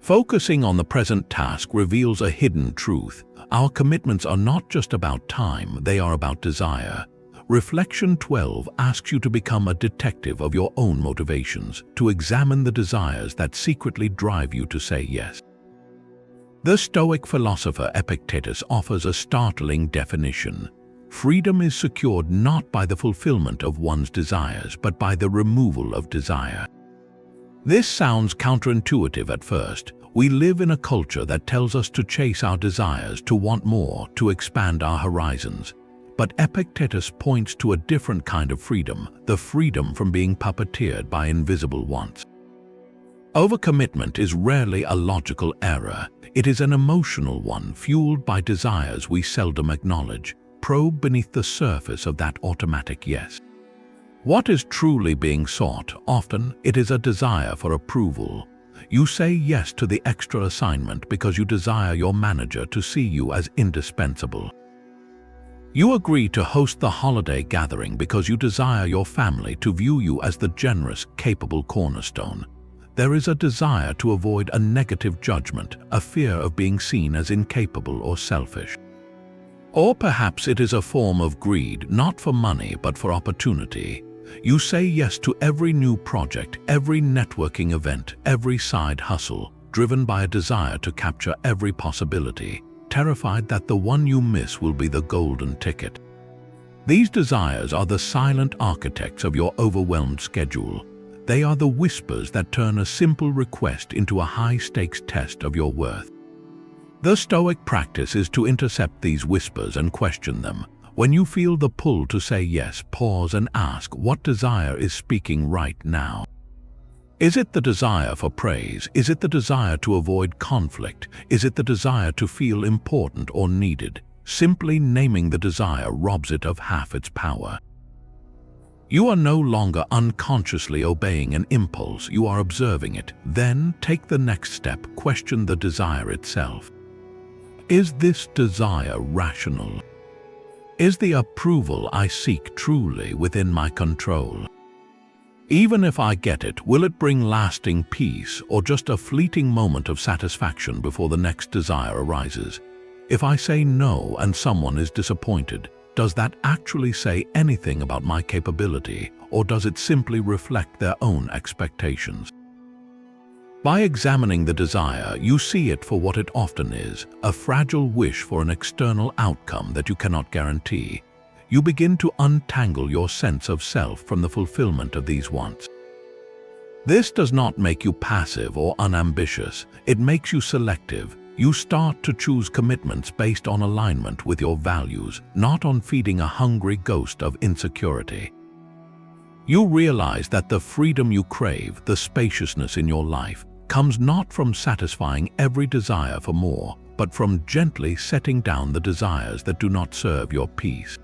Focusing on the present task reveals a hidden truth. Our commitments are not just about time, they are about desire. Reflection 12 asks you to become a detective of your own motivations, to examine the desires that secretly drive you to say yes. The Stoic philosopher Epictetus offers a startling definition. Freedom is secured not by the fulfillment of one's desires, but by the removal of desire. This sounds counterintuitive at first. We live in a culture that tells us to chase our desires, to want more, to expand our horizons. But Epictetus points to a different kind of freedom, the freedom from being puppeteered by invisible wants. Overcommitment is rarely a logical error. It is an emotional one, fueled by desires we seldom acknowledge. Probe beneath the surface of that automatic yes. What is truly being sought? Often, it is a desire for approval. You say yes to the extra assignment because you desire your manager to see you as indispensable. You agree to host the holiday gathering because you desire your family to view you as the generous, capable cornerstone. There is a desire to avoid a negative judgment, a fear of being seen as incapable or selfish. Or perhaps it is a form of greed, not for money but for opportunity. You say yes to every new project, every networking event, every side hustle, driven by a desire to capture every possibility, terrified that the one you miss will be the golden ticket. These desires are the silent architects of your overwhelmed schedule. They are the whispers that turn a simple request into a high-stakes test of your worth. The Stoic practice is to intercept these whispers and question them. When you feel the pull to say yes, pause and ask, what desire is speaking right now? Is it the desire for praise? Is it the desire to avoid conflict? Is it the desire to feel important or needed? Simply naming the desire robs it of half its power. You are no longer unconsciously obeying an impulse, you are observing it. Then take the next step, question the desire itself. Is this desire rational? Is the approval I seek truly within my control? Even if I get it, will it bring lasting peace or just a fleeting moment of satisfaction before the next desire arises? If I say no and someone is disappointed, Does that actually say anything about my capability, or does it simply reflect their own expectations? By examining the desire, you see it for what it often is, a fragile wish for an external outcome that you cannot guarantee. You begin to untangle your sense of self from the fulfillment of these wants. This does not make you passive or unambitious. It makes you selective. You start to choose commitments based on alignment with your values, not on feeding a hungry ghost of insecurity. You realize that the freedom you crave, the spaciousness in your life, comes not from satisfying every desire for more, but from gently setting down the desires that do not serve your peace.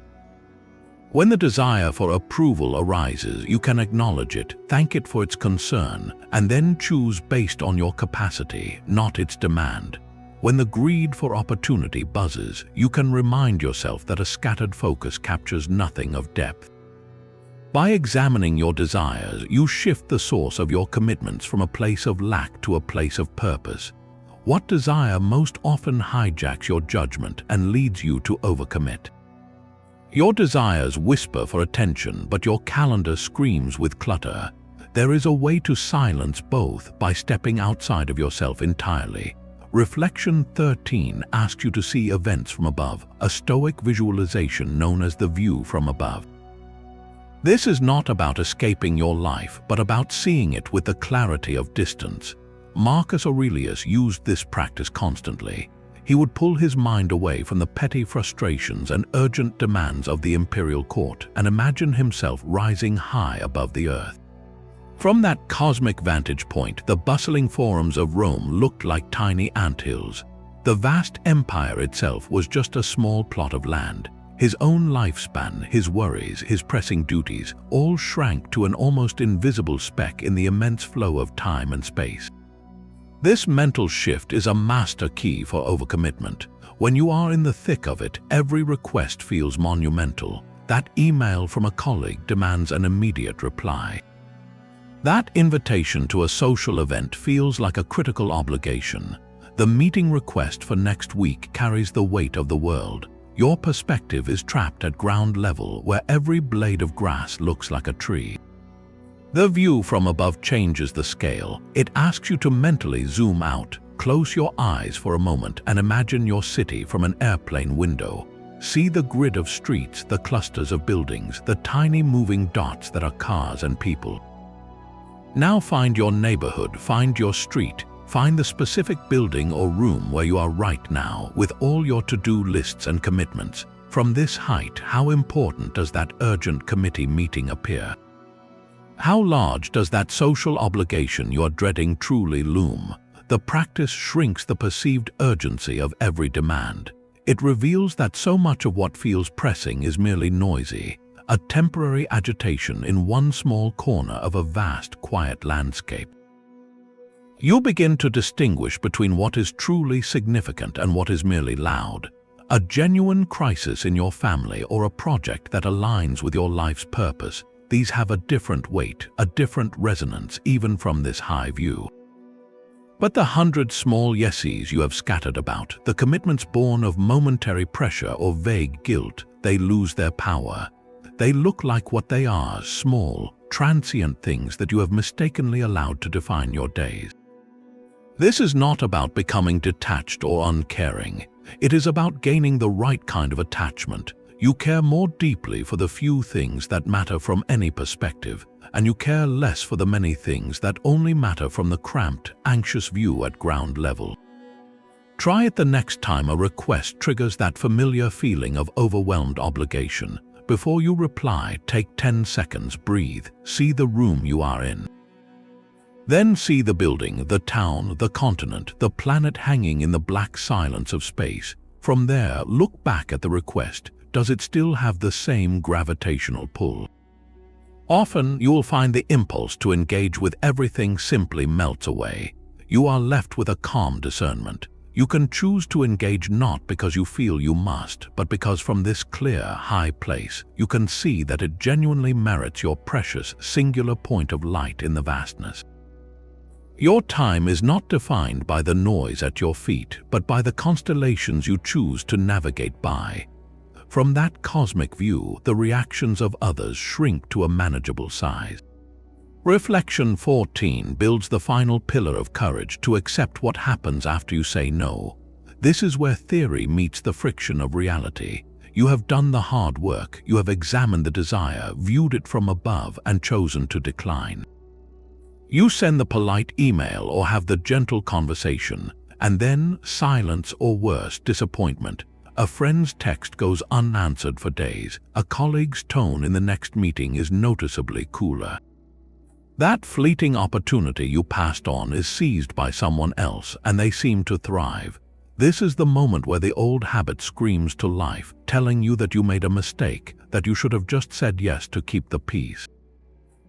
When the desire for approval arises, you can acknowledge it, thank it for its concern, and then choose based on your capacity, not its demand. When the greed for opportunity buzzes, you can remind yourself that a scattered focus captures nothing of depth. By examining your desires, you shift the source of your commitments from a place of lack to a place of purpose. What desire most often hijacks your judgment and leads you to overcommit? Your desires whisper for attention, but your calendar screams with clutter. There is a way to silence both by stepping outside of yourself entirely. Reflection 13 asks you to see events from above, a Stoic visualization known as the view from above. This is not about escaping your life, but about seeing it with the clarity of distance. Marcus Aurelius used this practice constantly. He would pull his mind away from the petty frustrations and urgent demands of the imperial court and imagine himself rising high above the earth. From that cosmic vantage point, the bustling forums of Rome looked like tiny anthills. The vast empire itself was just a small plot of land. His own lifespan, his worries, his pressing duties, all shrank to an almost invisible speck in the immense flow of time and space. This mental shift is a master key for overcommitment. When you are in the thick of it, every request feels monumental. That email from a colleague demands an immediate reply. That invitation to a social event feels like a critical obligation. The meeting request for next week carries the weight of the world. Your perspective is trapped at ground level where every blade of grass looks like a tree. The view from above changes the scale. It asks you to mentally zoom out, close your eyes for a moment and imagine your city from an airplane window. See the grid of streets, the clusters of buildings, the tiny moving dots that are cars and people. Now find your neighborhood, find your street. Find the specific building or room where you are right now with all your to-do lists and commitments. From this height, how important does that urgent committee meeting appear? How large does that social obligation you are dreading truly loom? The practice shrinks the perceived urgency of every demand. It reveals that so much of what feels pressing is merely noisy, a temporary agitation in one small corner of a vast, quiet landscape. You begin to distinguish between what is truly significant and what is merely loud. A genuine crisis in your family or a project that aligns with your life's purpose. These have a different weight, a different resonance, even from this high view. But the 100 small yeses you have scattered about, the commitments born of momentary pressure or vague guilt, they lose their power. They look like what they are, small, transient things that you have mistakenly allowed to define your days. This is not about becoming detached or uncaring. It is about gaining the right kind of attachment. You care more deeply for the few things that matter from any perspective, and you care less for the many things that only matter from the cramped, anxious view at ground level. Try it the next time a request triggers that familiar feeling of overwhelmed obligation. Before you reply, take 10 seconds, breathe, see the room you are in. Then see the building, the town, the continent, the planet hanging in the black silence of space. From there, look back at the request. Does it still have the same gravitational pull? Often, you will find the impulse to engage with everything simply melts away. You are left with a calm discernment. You can choose to engage not because you feel you must, but because from this clear, high place, you can see that it genuinely merits your precious, singular point of light in the vastness. Your time is not defined by the noise at your feet, but by the constellations you choose to navigate by. From that cosmic view, the reactions of others shrink to a manageable size. Reflection 14 builds the final pillar of courage: to accept what happens after you say no. This is where theory meets the friction of reality. You have done the hard work, you have examined the desire, viewed it from above, and chosen to decline. You send the polite email or have the gentle conversation, and then silence, or worse, disappointment. A friend's text goes unanswered for days. A colleague's tone in the next meeting is noticeably cooler. That fleeting opportunity you passed on is seized by someone else, and they seem to thrive. This is the moment where the old habit screams to life, telling you that you made a mistake, that you should have just said yes to keep the peace.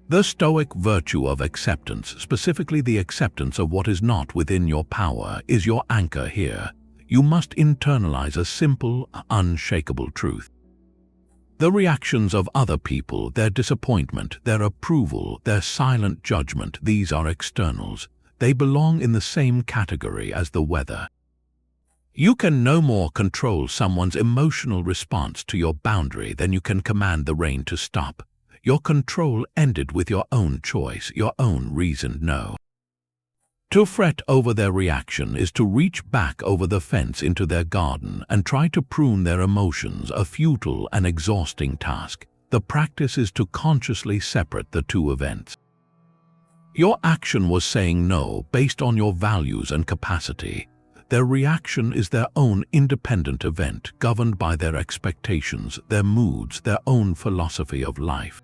The Stoic virtue of acceptance, specifically the acceptance of what is not within your power, is your anchor here. You must internalize a simple, unshakable truth. The reactions of other people, their disappointment, their approval, their silent judgment, these are externals. They belong in the same category as the weather. You can no more control someone's emotional response to your boundary than you can command the rain to stop. Your control ended with your own choice, your own reasoned no. To fret over their reaction is to reach back over the fence into their garden and try to prune their emotions, a futile and exhausting task. The practice is to consciously separate the two events. Your action was saying no based on your values and capacity. Their reaction is their own independent event, governed by their expectations, their moods, their own philosophy of life.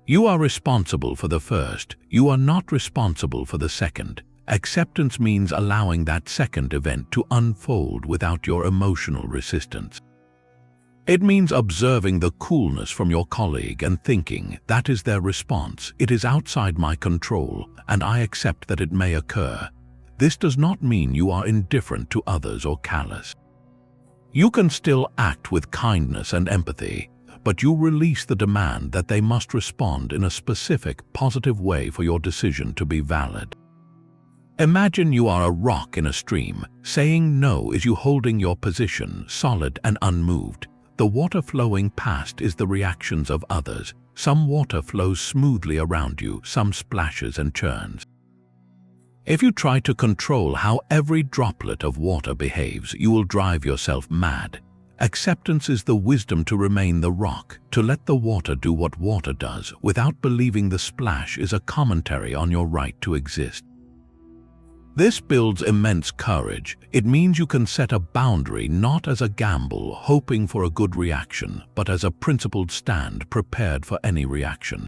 You are responsible for the first, you are not responsible for the second. Acceptance means allowing that second event to unfold without your emotional resistance. It means observing the coolness from your colleague and thinking, that is their response, it is outside my control, and I accept that it may occur. This does not mean you are indifferent to others or callous. You can still act with kindness and empathy, but you release the demand that they must respond in a specific, positive way for your decision to be valid. Imagine you are a rock in a stream. Saying no is you holding your position, solid and unmoved. The water flowing past is the reactions of others. Some water flows smoothly around you, some splashes and churns. If you try to control how every droplet of water behaves, you will drive yourself mad. Acceptance is the wisdom to remain the rock, to let the water do what water does, without believing the splash is a commentary on your right to exist. This builds immense courage. It means you can set a boundary not as a gamble, hoping for a good reaction, but as a principled stand, prepared for any reaction.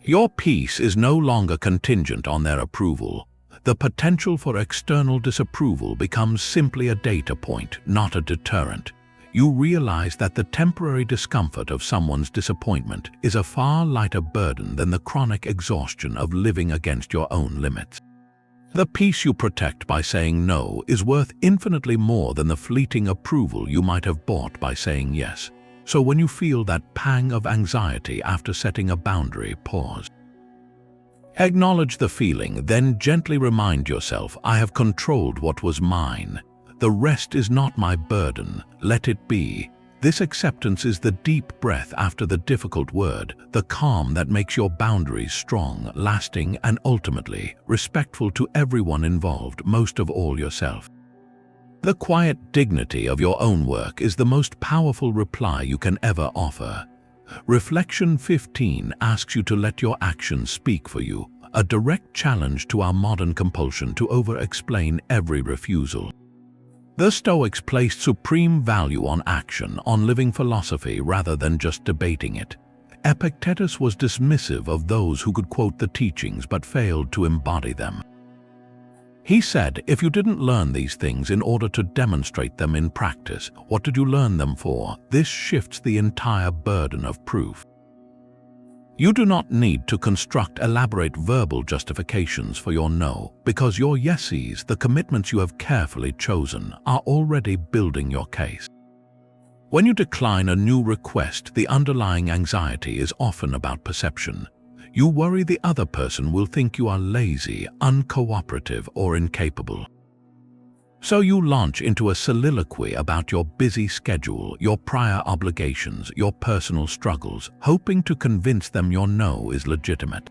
Your peace is no longer contingent on their approval. The potential for external disapproval becomes simply a data point, not a deterrent. You realize that the temporary discomfort of someone's disappointment is a far lighter burden than the chronic exhaustion of living against your own limits. The peace you protect by saying no is worth infinitely more than the fleeting approval you might have bought by saying yes. So when you feel that pang of anxiety after setting a boundary, pause. Acknowledge the feeling, then gently remind yourself, I have controlled what was mine. The rest is not my burden. Let it be. This acceptance is the deep breath after the difficult word, the calm that makes your boundaries strong, lasting, and ultimately respectful to everyone involved, most of all yourself. The quiet dignity of your own work is the most powerful reply you can ever offer. Reflection 15 asks you to let your actions speak for you, a direct challenge to our modern compulsion to over-explain every refusal. The Stoics placed supreme value on action, on living philosophy rather than just debating it. Epictetus was dismissive of those who could quote the teachings but failed to embody them. He said, if you didn't learn these things in order to demonstrate them in practice, what did you learn them for? This shifts the entire burden of proof. You do not need to construct elaborate verbal justifications for your no, because your yeses, the commitments you have carefully chosen, are already building your case. When you decline a new request, the underlying anxiety is often about perception. You worry the other person will think you are lazy, uncooperative, or incapable. So you launch into a soliloquy about your busy schedule, your prior obligations, your personal struggles, hoping to convince them your no is legitimate.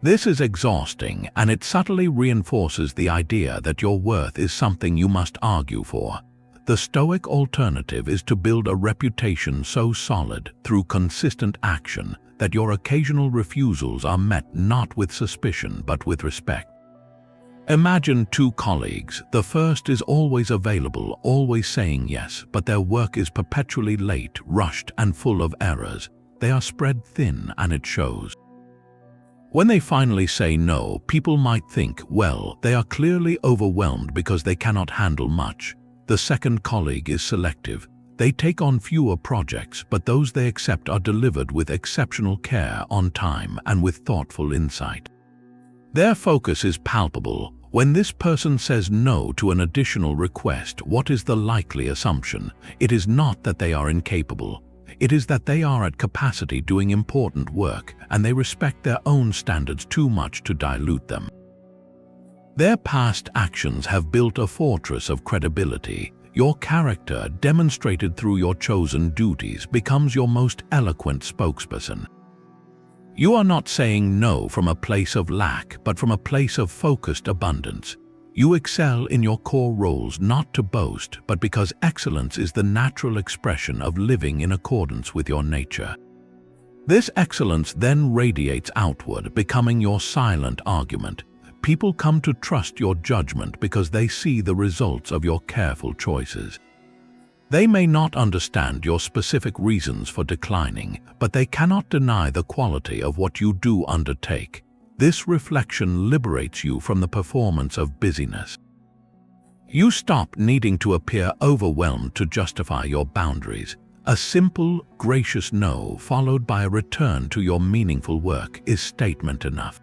This is exhausting, and it subtly reinforces the idea that your worth is something you must argue for. The Stoic alternative is to build a reputation so solid through consistent action that your occasional refusals are met not with suspicion but with respect. Imagine two colleagues. The first is always available, always saying yes, but their work is perpetually late, rushed, and full of errors. They are spread thin, and it shows. When they finally say no, people might think, well, they are clearly overwhelmed because they cannot handle much. The second colleague is selective. They take on fewer projects, but those they accept are delivered with exceptional care, on time, and with thoughtful insight. Their focus is palpable. When this person says no to an additional request, what is the likely assumption? It is not that they are incapable. It is that they are at capacity doing important work, and they respect their own standards too much to dilute them. Their past actions have built a fortress of credibility. Your character, demonstrated through your chosen duties, becomes your most eloquent spokesperson. You are not saying no from a place of lack, but from a place of focused abundance. You excel in your core roles not to boast, but because excellence is the natural expression of living in accordance with your nature. This excellence then radiates outward, becoming your silent argument. People come to trust your judgment because they see the results of your careful choices. They may not understand your specific reasons for declining, but they cannot deny the quality of what you do undertake. This reflection liberates you from the performance of busyness. You stop needing to appear overwhelmed to justify your boundaries. A simple, gracious no followed by a return to your meaningful work is statement enough.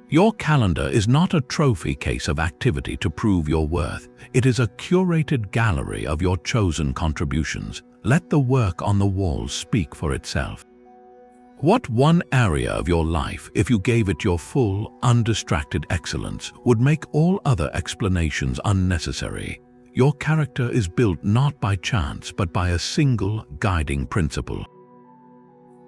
Your calendar is not a trophy case of activity to prove your worth. It is a curated gallery of your chosen contributions. Let the work on the walls speak for itself. What one area of your life, if you gave it your full, undistracted excellence, would make all other explanations unnecessary? Your character is built not by chance, but by a single guiding principle.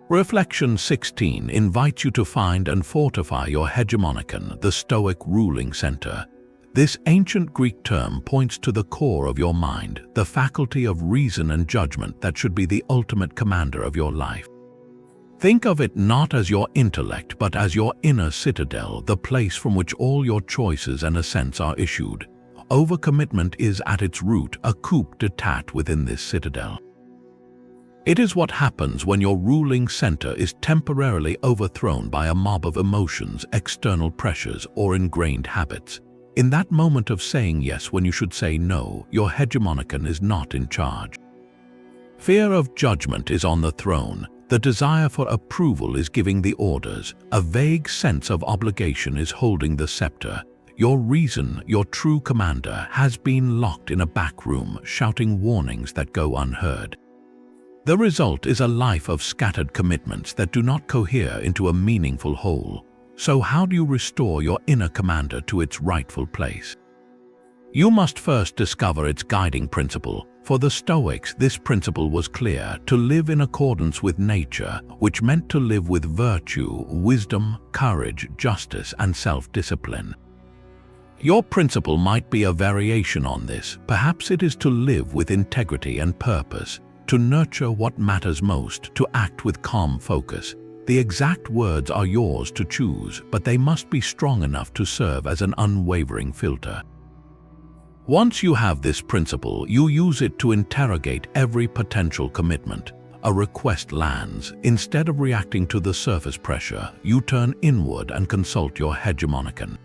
Reflection 16 invites you to find and fortify your hegemonikon, the Stoic ruling center. This ancient Greek term points to the core of your mind, the faculty of reason and judgment that should be the ultimate commander of your life. Think of it not as your intellect, but as your inner citadel, the place from which all your choices and assents are issued. Overcommitment is at its root a coup d'etat within this citadel. It is what happens when your ruling center is temporarily overthrown by a mob of emotions, external pressures, or ingrained habits. In that moment of saying yes when you should say no, your hegemonikon is not in charge. Fear of judgment is on the throne. The desire for approval is giving the orders. A vague sense of obligation is holding the scepter. Your reason, your true commander, has been locked in a back room, shouting warnings that go unheard. The result is a life of scattered commitments that do not cohere into a meaningful whole. So how do you restore your inner commander to its rightful place? You must first discover its guiding principle. For the Stoics, this principle was clear: to live in accordance with nature, which meant to live with virtue, wisdom, courage, justice, and self-discipline. Your principle might be a variation on this. Perhaps it is to live with integrity and purpose, to nurture what matters most, to act with calm focus. The exact words are yours to choose, but they must be strong enough to serve as an unwavering filter. Once you have this principle, you use it to interrogate every potential commitment. A request lands. Instead of reacting to the surface pressure, you turn inward and consult your hegemonikon.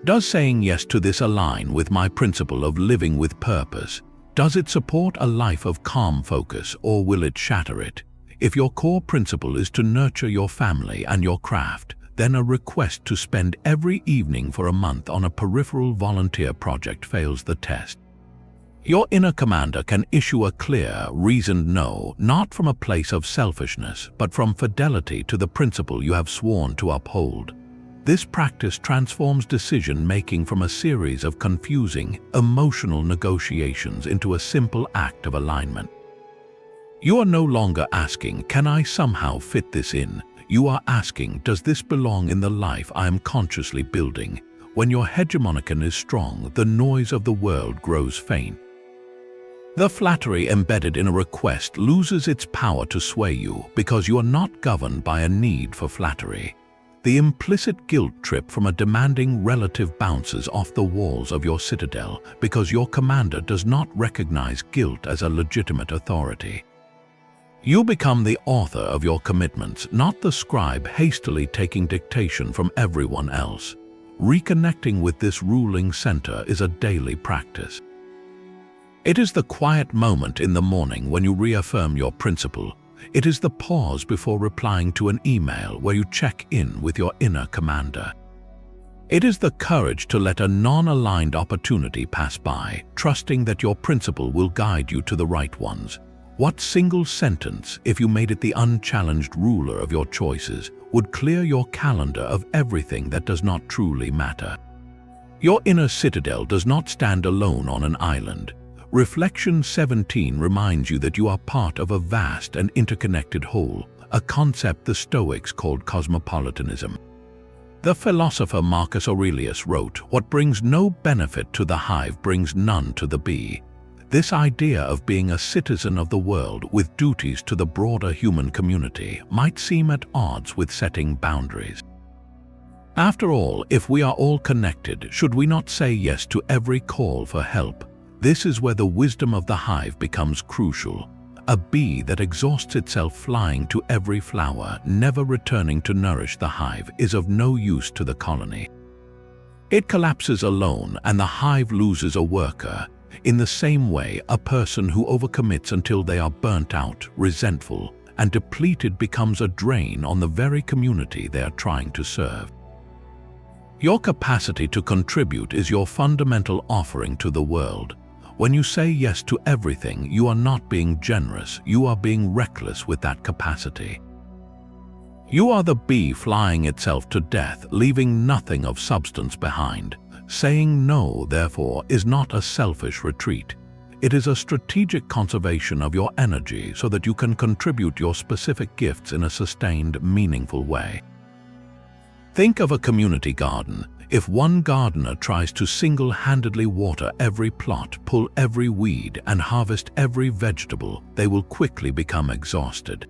Does saying yes to this align with my principle of living with purpose? Does it support a life of calm focus, or will it shatter it? If your core principle is to nurture your family and your craft, then a request to spend every evening for a month on a peripheral volunteer project fails the test. Your inner commander can issue a clear, reasoned no, not from a place of selfishness, but from fidelity to the principle you have sworn to uphold. This practice transforms decision-making from a series of confusing, emotional negotiations into a simple act of alignment. You are no longer asking, "Can I somehow fit this in?" You are asking, "Does this belong in the life I am consciously building?" When your hegemonion is strong, the noise of the world grows faint. The flattery embedded in a request loses its power to sway you because you are not governed by a need for flattery. The implicit guilt trip from a demanding relative bounces off the walls of your citadel because your commander does not recognize guilt as a legitimate authority. You become the author of your commitments, not the scribe hastily taking dictation from everyone else. Reconnecting with this ruling center is a daily practice. It is the quiet moment in the morning when you reaffirm your principle. It is the pause before replying to an email where you check in with your inner commander. It is the courage to let a non-aligned opportunity pass by, trusting that your principle will guide you to the right ones. What single sentence, if you made it the unchallenged ruler of your choices, would clear your calendar of everything that does not truly matter? Your inner citadel does not stand alone on an island. Reflection 17 reminds you that you are part of a vast and interconnected whole, a concept the Stoics called cosmopolitanism. The philosopher Marcus Aurelius wrote, "What brings no benefit to the hive brings none to the bee." This idea of being a citizen of the world with duties to the broader human community might seem at odds with setting boundaries. After all, if we are all connected, should we not say yes to every call for help? This is where the wisdom of the hive becomes crucial. A bee that exhausts itself flying to every flower, never returning to nourish the hive, is of no use to the colony. It collapses alone and the hive loses a worker. In the same way, a person who overcommits until they are burnt out, resentful, and depleted becomes a drain on the very community they are trying to serve. Your capacity to contribute is your fundamental offering to the world. When you say yes to everything, you are not being generous, you are being reckless with that capacity. You are the bee flying itself to death, leaving nothing of substance behind. Saying no, therefore, is not a selfish retreat. It is a strategic conservation of your energy so that you can contribute your specific gifts in a sustained, meaningful way. Think of a community garden. If one gardener tries to single-handedly water every plot, pull every weed, and harvest every vegetable, they will quickly become exhausted.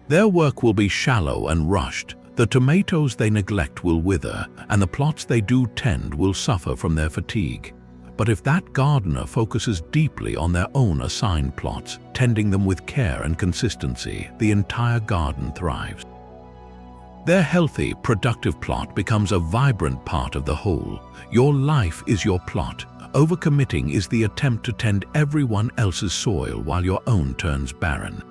Their work will be shallow and rushed. The tomatoes they neglect will wither, and the plots they do tend will suffer from their fatigue. But if that gardener focuses deeply on their own assigned plots, tending them with care and consistency, the entire garden thrives. Their healthy, productive plot becomes a vibrant part of the whole. Your life is your plot. Overcommitting is the attempt to tend everyone else's soil while your own turns barren.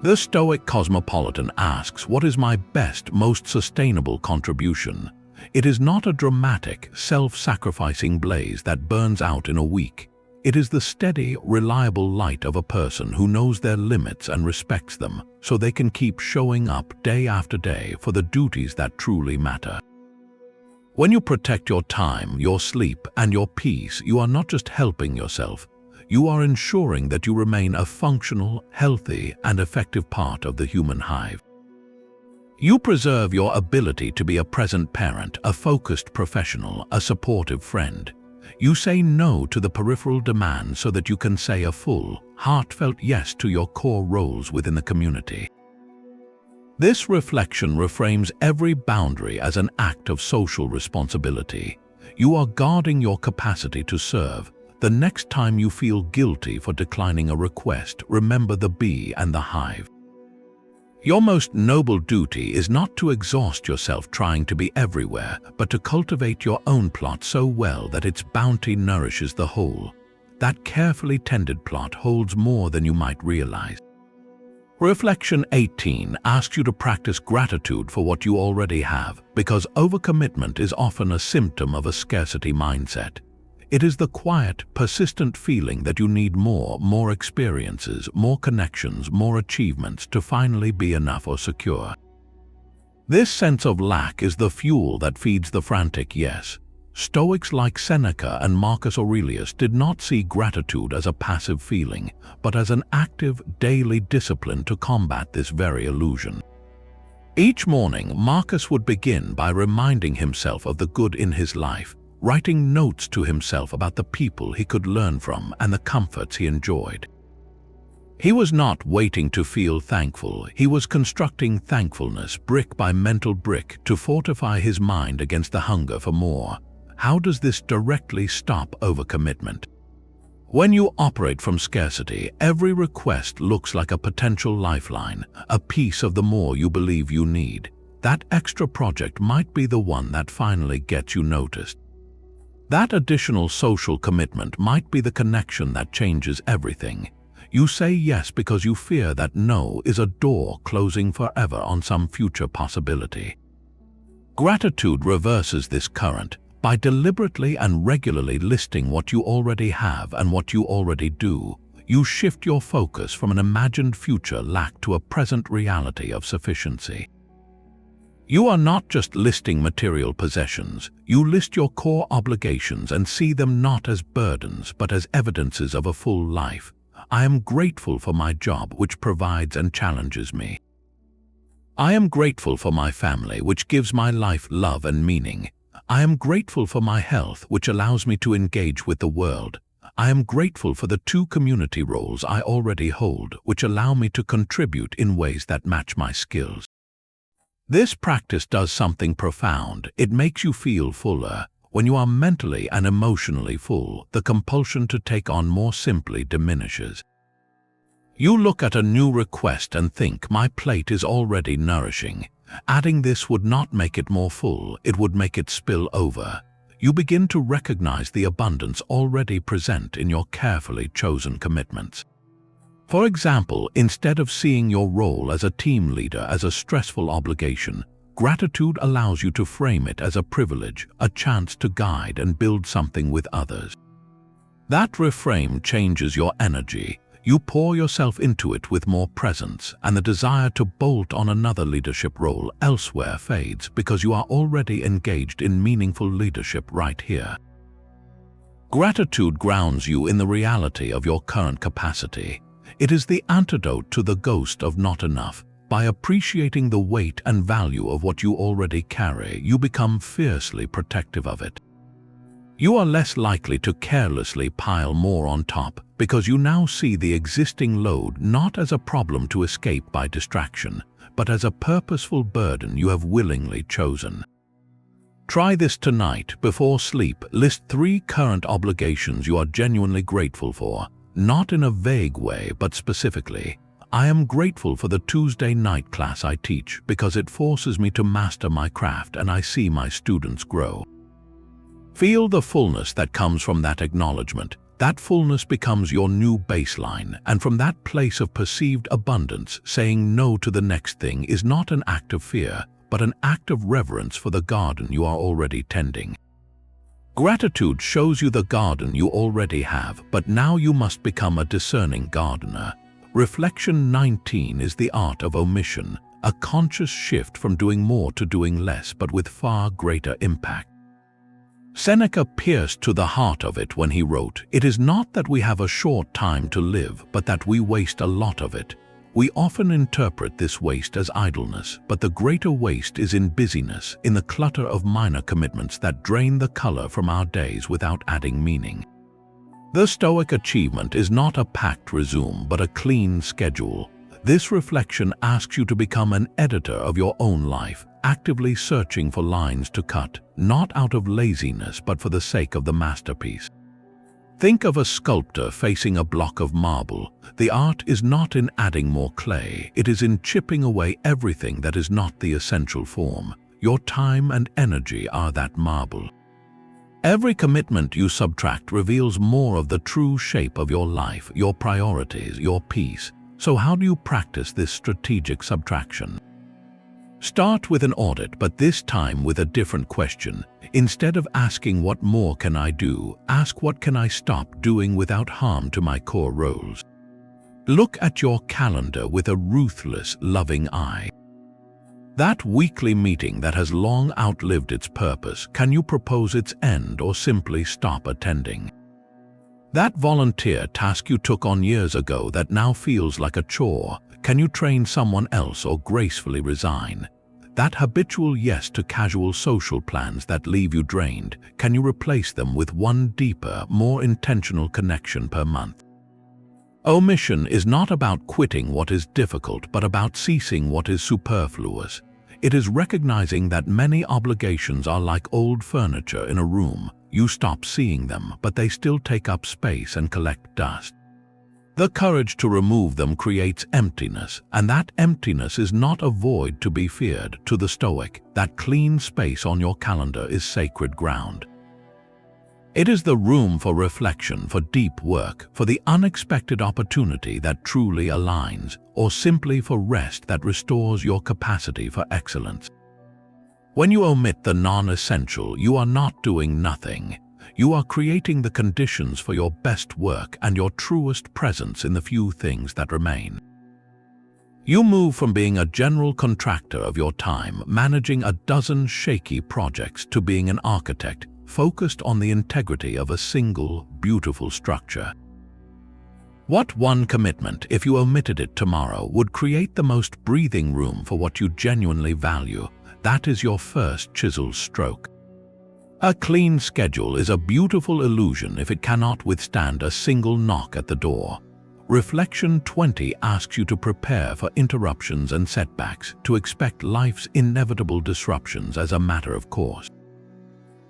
The Stoic cosmopolitan asks, "What is my best, most sustainable contribution?" It is not a dramatic, self-sacrificing blaze that burns out in a week. It is the steady, reliable light of a person who knows their limits and respects them, so they can keep showing up day after day for the duties that truly matter. When you protect your time, your sleep, and your peace, you are not just helping yourself. You are ensuring that you remain a functional, healthy, and effective part of the human hive. You preserve your ability to be a present parent, a focused professional, a supportive friend. You say no to the peripheral demands so that you can say a full, heartfelt yes to your core roles within the community. This reflection reframes every boundary as an act of social responsibility. You are guarding your capacity to serve. The next time you feel guilty for declining a request, remember the bee and the hive. Your most noble duty is not to exhaust yourself trying to be everywhere, but to cultivate your own plot so well that its bounty nourishes the whole. That carefully tended plot holds more than you might realize. Reflection 18 asks you to practice gratitude for what you already have, because overcommitment is often a symptom of a scarcity mindset. It is the quiet, persistent feeling that you need more experiences, more connections, more achievements to finally be enough or secure. This sense of lack is the fuel that feeds the frantic yes. Stoics like Seneca and Marcus Aurelius did not see gratitude as a passive feeling, but as an active, daily discipline to combat this very illusion. Each morning, Marcus would begin by reminding himself of the good in his life, writing notes to himself about the people he could learn from and the comforts he enjoyed. He was not waiting to feel thankful, he was constructing thankfulness brick by mental brick to fortify his mind against the hunger for more. How does this directly stop overcommitment? When you operate from scarcity, every request looks like a potential lifeline, a piece of the more you believe you need. That extra project might be the one that finally gets you noticed. That additional social commitment might be the connection that changes everything. You say yes because you fear that no is a door closing forever on some future possibility. Gratitude reverses this current by deliberately and regularly listing what you already have and what you already do. You shift your focus from an imagined future lack to a present reality of sufficiency. You are not just listing material possessions, you list your core obligations and see them not as burdens but as evidences of a full life. I am grateful for my job, which provides and challenges me. I am grateful for my family, which gives my life love and meaning. I am grateful for my health, which allows me to engage with the world. I am grateful for the 2 community roles I already hold, which allow me to contribute in ways that match my skills. This practice does something profound. It makes you feel fuller. When you are mentally and emotionally full, the compulsion to take on more simply diminishes. You look at a new request and think, my plate is already nourishing. Adding this would not make it more full, it would make it spill over. You begin to recognize the abundance already present in your carefully chosen commitments. For example, instead of seeing your role as a team leader as a stressful obligation, gratitude allows you to frame it as a privilege, a chance to guide and build something with others. That reframe changes your energy. You pour yourself into it with more presence, and the desire to bolt on another leadership role elsewhere fades because you are already engaged in meaningful leadership right here. Gratitude grounds you in the reality of your current capacity. It is the antidote to the ghost of not enough. By appreciating the weight and value of what you already carry, you become fiercely protective of it. You are less likely to carelessly pile more on top because you now see the existing load not as a problem to escape by distraction, but as a purposeful burden you have willingly chosen. Try this tonight. Before sleep, list 3 current obligations you are genuinely grateful for, not in a vague way but specifically. I am grateful for the Tuesday night class I teach because it forces me to master my craft and I see my students grow. Feel the fullness that comes from that acknowledgement. That fullness becomes your new baseline, and from that place of perceived abundance, saying no to the next thing is not an act of fear, but an act of reverence for the garden you are already tending. Gratitude shows you the garden you already have, but now you must become a discerning gardener. Reflection 19 is the art of omission, a conscious shift from doing more to doing less but with far greater impact. Seneca pierced to the heart of it when he wrote, "It is not that we have a short time to live, but that we waste a lot of it. We often interpret this waste as idleness, but the greater waste is in busyness, in the clutter of minor commitments that drain the color from our days without adding meaning." The Stoic achievement is not a packed resume, but a clean schedule. This reflection asks you to become an editor of your own life, actively searching for lines to cut, not out of laziness but for the sake of the masterpiece. Think of a sculptor facing a block of marble. The art is not in adding more clay, it is in chipping away everything that is not the essential form. Your time and energy are that marble. Every commitment you subtract reveals more of the true shape of your life, your priorities, your peace. So how do you practice this strategic subtraction? Start with an audit, but this time with a different question. Instead of asking what more can I do, ask what can I stop doing without harm to my core roles. Look at your calendar with a ruthless, loving eye. That weekly meeting that has long outlived its purpose, can you propose its end or simply stop attending? That volunteer task you took on years ago that now feels like a chore, can you train someone else or gracefully resign? That habitual yes to casual social plans that leave you drained, can you replace them with one deeper, more intentional connection per month? Omission is not about quitting what is difficult, but about ceasing what is superfluous. It is recognizing that many obligations are like old furniture in a room. You stop seeing them, but they still take up space and collect dust. The courage to remove them creates emptiness, and that emptiness is not a void to be feared. To the Stoic, that clean space on your calendar is sacred ground. It is the room for reflection, for deep work, for the unexpected opportunity that truly aligns, or simply for rest that restores your capacity for excellence. When you omit the non-essential, you are not doing nothing. You are creating the conditions for your best work and your truest presence in the few things that remain. You move from being a general contractor of your time, managing a dozen shaky projects, to being an architect, focused on the integrity of a single, beautiful structure. What one commitment, if you omitted it tomorrow, would create the most breathing room for what you genuinely value? That is your first chiseled stroke. A clean schedule is a beautiful illusion if it cannot withstand a single knock at the door. Reflection 20 asks you to prepare for interruptions and setbacks, to expect life's inevitable disruptions as a matter of course.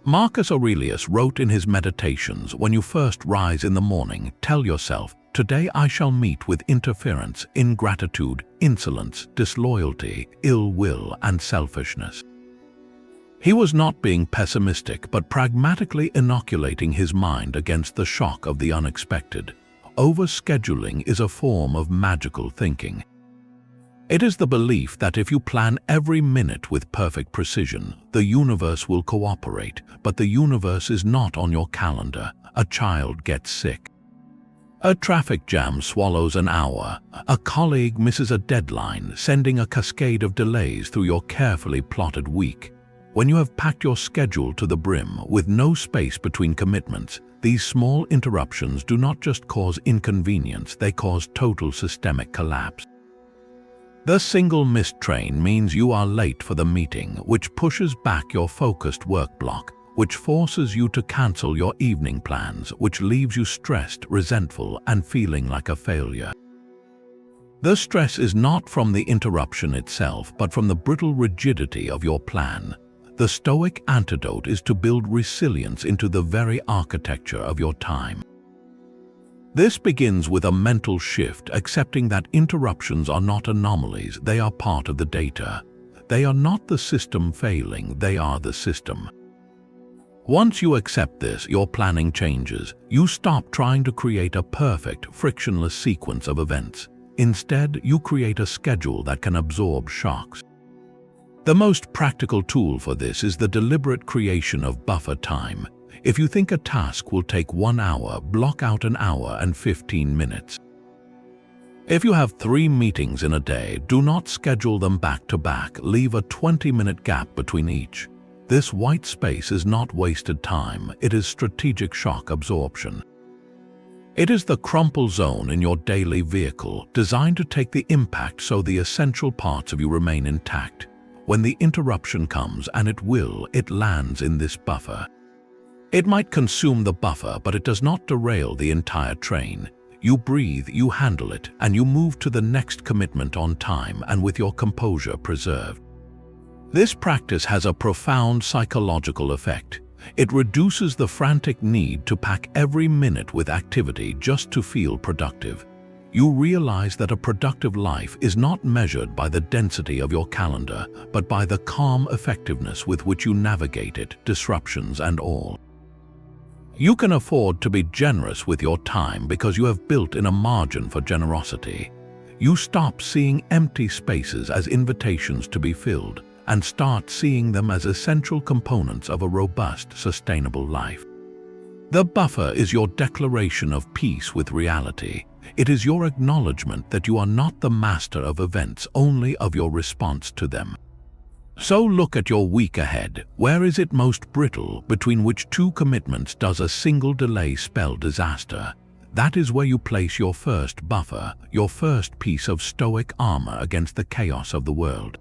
Marcus Aurelius wrote in his Meditations, when you first rise in the morning, tell yourself, today I shall meet with interference, ingratitude, insolence, disloyalty, ill will, and selfishness. He was not being pessimistic, but pragmatically inoculating his mind against the shock of the unexpected. Overscheduling is a form of magical thinking. It is the belief that if you plan every minute with perfect precision, the universe will cooperate, but the universe is not on your calendar. A child gets sick. A traffic jam swallows an hour. A colleague misses a deadline, sending a cascade of delays through your carefully plotted week. When you have packed your schedule to the brim with no space between commitments, these small interruptions do not just cause inconvenience, they cause total systemic collapse. The single missed train means you are late for the meeting, which pushes back your focused work block, which forces you to cancel your evening plans, which leaves you stressed, resentful, and feeling like a failure. The stress is not from the interruption itself, but from the brittle rigidity of your plan. The Stoic antidote is to build resilience into the very architecture of your time. This begins with a mental shift, accepting that interruptions are not anomalies, they are part of the data. They are not the system failing, they are the system. Once you accept this, your planning changes. You stop trying to create a perfect, frictionless sequence of events. Instead, you create a schedule that can absorb shocks. The most practical tool for this is the deliberate creation of buffer time. If you think a task will take 1 hour, block out an hour and 15 minutes. If you have 3 meetings in a day, do not schedule them back to back. Leave a 20-minute gap between each. This white space is not wasted time, it is strategic shock absorption. It is the crumple zone in your daily vehicle, designed to take the impact so the essential parts of you remain intact. When the interruption comes, and it will, it lands in this buffer. It might consume the buffer, but it does not derail the entire train. You breathe, you handle it, and you move to the next commitment on time and with your composure preserved. This practice has a profound psychological effect. It reduces the frantic need to pack every minute with activity just to feel productive. You realize that a productive life is not measured by the density of your calendar, but by the calm effectiveness with which you navigate it, disruptions and all. You can afford to be generous with your time because you have built in a margin for generosity. You stop seeing empty spaces as invitations to be filled and start seeing them as essential components of a robust, sustainable life. The buffer is your declaration of peace with reality. It is your acknowledgement that you are not the master of events, only of your response to them. So look at your week ahead. Where is it most brittle? Between which two commitments does a single delay spell disaster? That is where you place your first buffer, your first piece of Stoic armor against the chaos of the world.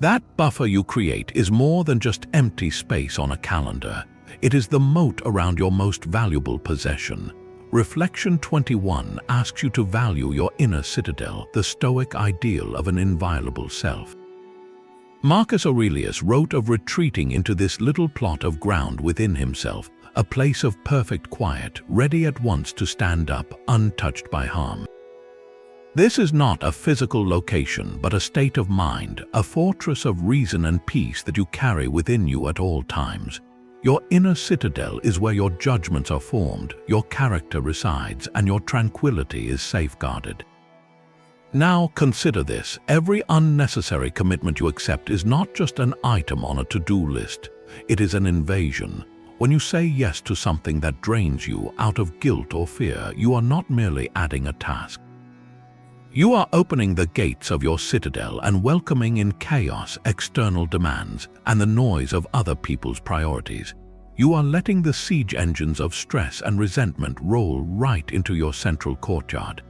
That buffer you create is more than just empty space on a calendar. It is the moat around your most valuable possession. Reflection 21 asks you to value your inner citadel, the Stoic ideal of an inviolable self. Marcus Aurelius wrote of retreating into this little plot of ground within himself, a place of perfect quiet, ready at once to stand up, untouched by harm. This is not a physical location, but a state of mind, a fortress of reason and peace that you carry within you at all times. Your inner citadel is where your judgments are formed, your character resides, and your tranquility is safeguarded. Now consider this: every unnecessary commitment you accept is not just an item on a to-do list, it is an invasion. When you say yes to something that drains you out of guilt or fear, you are not merely adding a task. You are opening the gates of your citadel and welcoming in chaos, external demands, and the noise of other people's priorities. You are letting the siege engines of stress and resentment roll right into your central courtyard.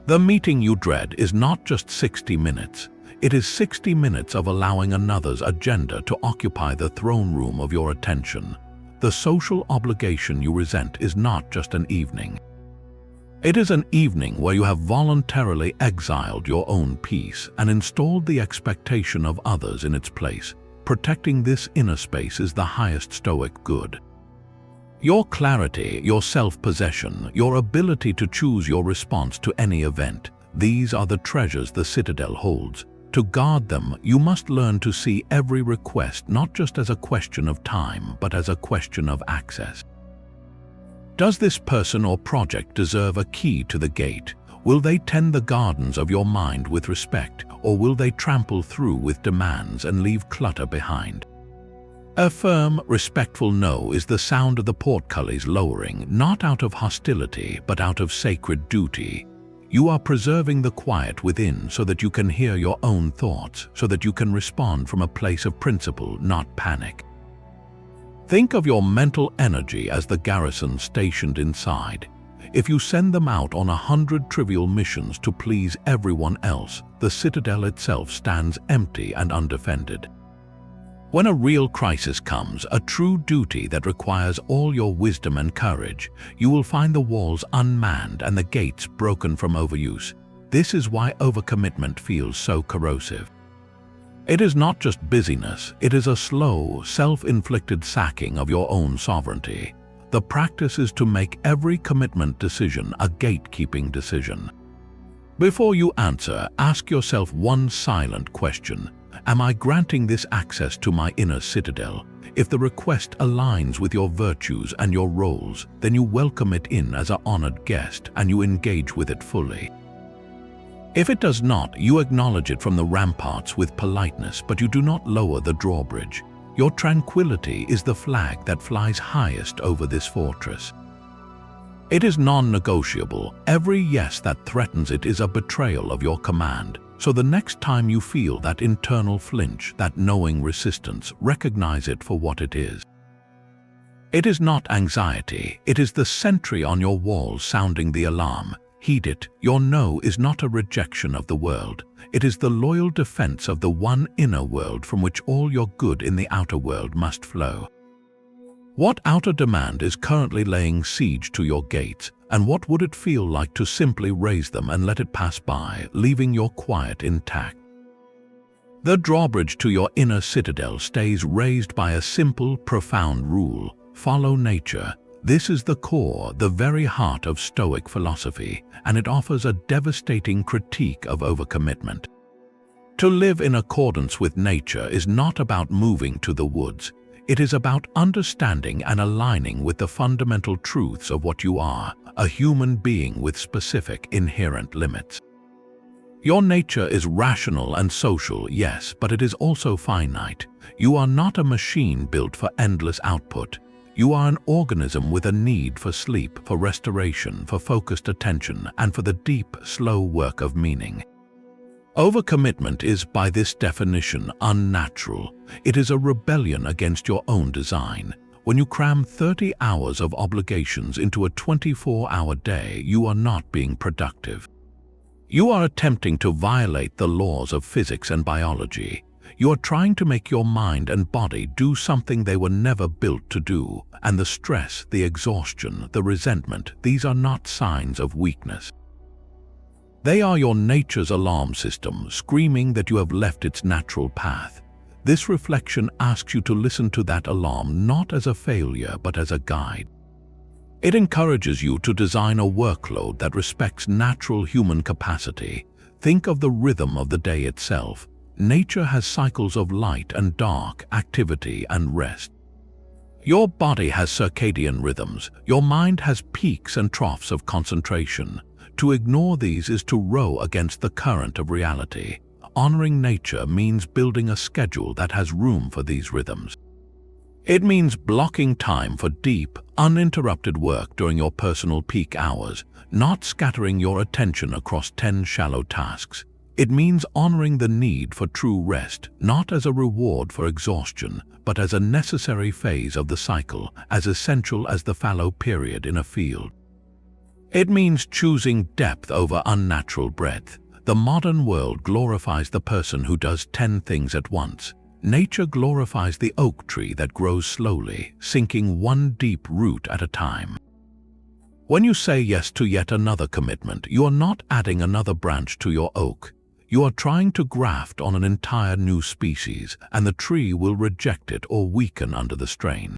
The meeting you dread is not just 60 minutes. It is 60 minutes of allowing another's agenda to occupy the throne room of your attention. The social obligation you resent is not just an evening. It is an evening where you have voluntarily exiled your own peace and installed the expectation of others in its place. Protecting this inner space is the highest Stoic good. Your clarity, your self-possession, your ability to choose your response to any event, these are the treasures the citadel holds. To guard them, you must learn to see every request not just as a question of time, but as a question of access. Does this person or project deserve a key to the gate? Will they tend the gardens of your mind with respect, or will they trample through with demands and leave clutter behind? A firm, respectful no is the sound of the portcullis lowering, not out of hostility, but out of sacred duty. You are preserving the quiet within so that you can hear your own thoughts, so that you can respond from a place of principle, not panic. Think of your mental energy as the garrison stationed inside. If you send them out on 100 trivial missions to please everyone else, the citadel itself stands empty and undefended. When a real crisis comes, a true duty that requires all your wisdom and courage, you will find the walls unmanned and the gates broken from overuse. This is why overcommitment feels so corrosive. It is not just busyness, it is a slow, self-inflicted sacking of your own sovereignty. The practice is to make every commitment decision a gatekeeping decision. Before you answer, ask yourself one silent question. Am I granting this access to my inner citadel? If the request aligns with your virtues and your roles, then you welcome it in as an honored guest and you engage with it fully. If it does not, you acknowledge it from the ramparts with politeness, but you do not lower the drawbridge. Your tranquility is the flag that flies highest over this fortress. It is non-negotiable. Every yes that threatens it is a betrayal of your command. So the next time you feel that internal flinch, that knowing resistance, recognize it for what it is. It is not anxiety, it is the sentry on your wall sounding the alarm. Heed it. Your no is not a rejection of the world. It is the loyal defense of the one inner world from which all your good in the outer world must flow. What outer demand is currently laying siege to your gates, and what would it feel like to simply raise them and let it pass by, leaving your quiet intact? The drawbridge to your inner citadel stays raised by a simple, profound rule: follow nature. This is the core, the very heart of Stoic philosophy, and it offers a devastating critique of overcommitment. To live in accordance with nature is not about moving to the woods. It is about understanding and aligning with the fundamental truths of what you are, a human being with specific inherent limits. Your nature is rational and social, yes, but it is also finite. You are not a machine built for endless output. You are an organism with a need for sleep, for restoration, for focused attention, and for the deep, slow work of meaning. Overcommitment is, by this definition, unnatural. It is a rebellion against your own design. When you cram 30 hours of obligations into a 24-hour day, you are not being productive. You are attempting to violate the laws of physics and biology. You are trying to make your mind and body do something they were never built to do, and the stress, the exhaustion, the resentment, these are not signs of weakness. They are your nature's alarm system, screaming that you have left its natural path. This reflection asks you to listen to that alarm not as a failure but as a guide. It encourages you to design a workload that respects natural human capacity. Think of the rhythm of the day itself. Nature has cycles of light and dark, activity and rest. Your body has circadian rhythms. Your mind has peaks and troughs of concentration. To ignore these is to row against the current of reality. Honoring nature means building a schedule that has room for these rhythms. It means blocking time for deep, uninterrupted work during your personal peak hours, not scattering your attention across 10 shallow tasks. It means honoring the need for true rest, not as a reward for exhaustion, but as a necessary phase of the cycle, as essential as the fallow period in a field. It means choosing depth over unnatural breadth. The modern world glorifies the person who does 10 things at once. Nature glorifies the oak tree that grows slowly, sinking one deep root at a time. When you say yes to yet another commitment, you are not adding another branch to your oak. You are trying to graft on an entire new species, and the tree will reject it or weaken under the strain.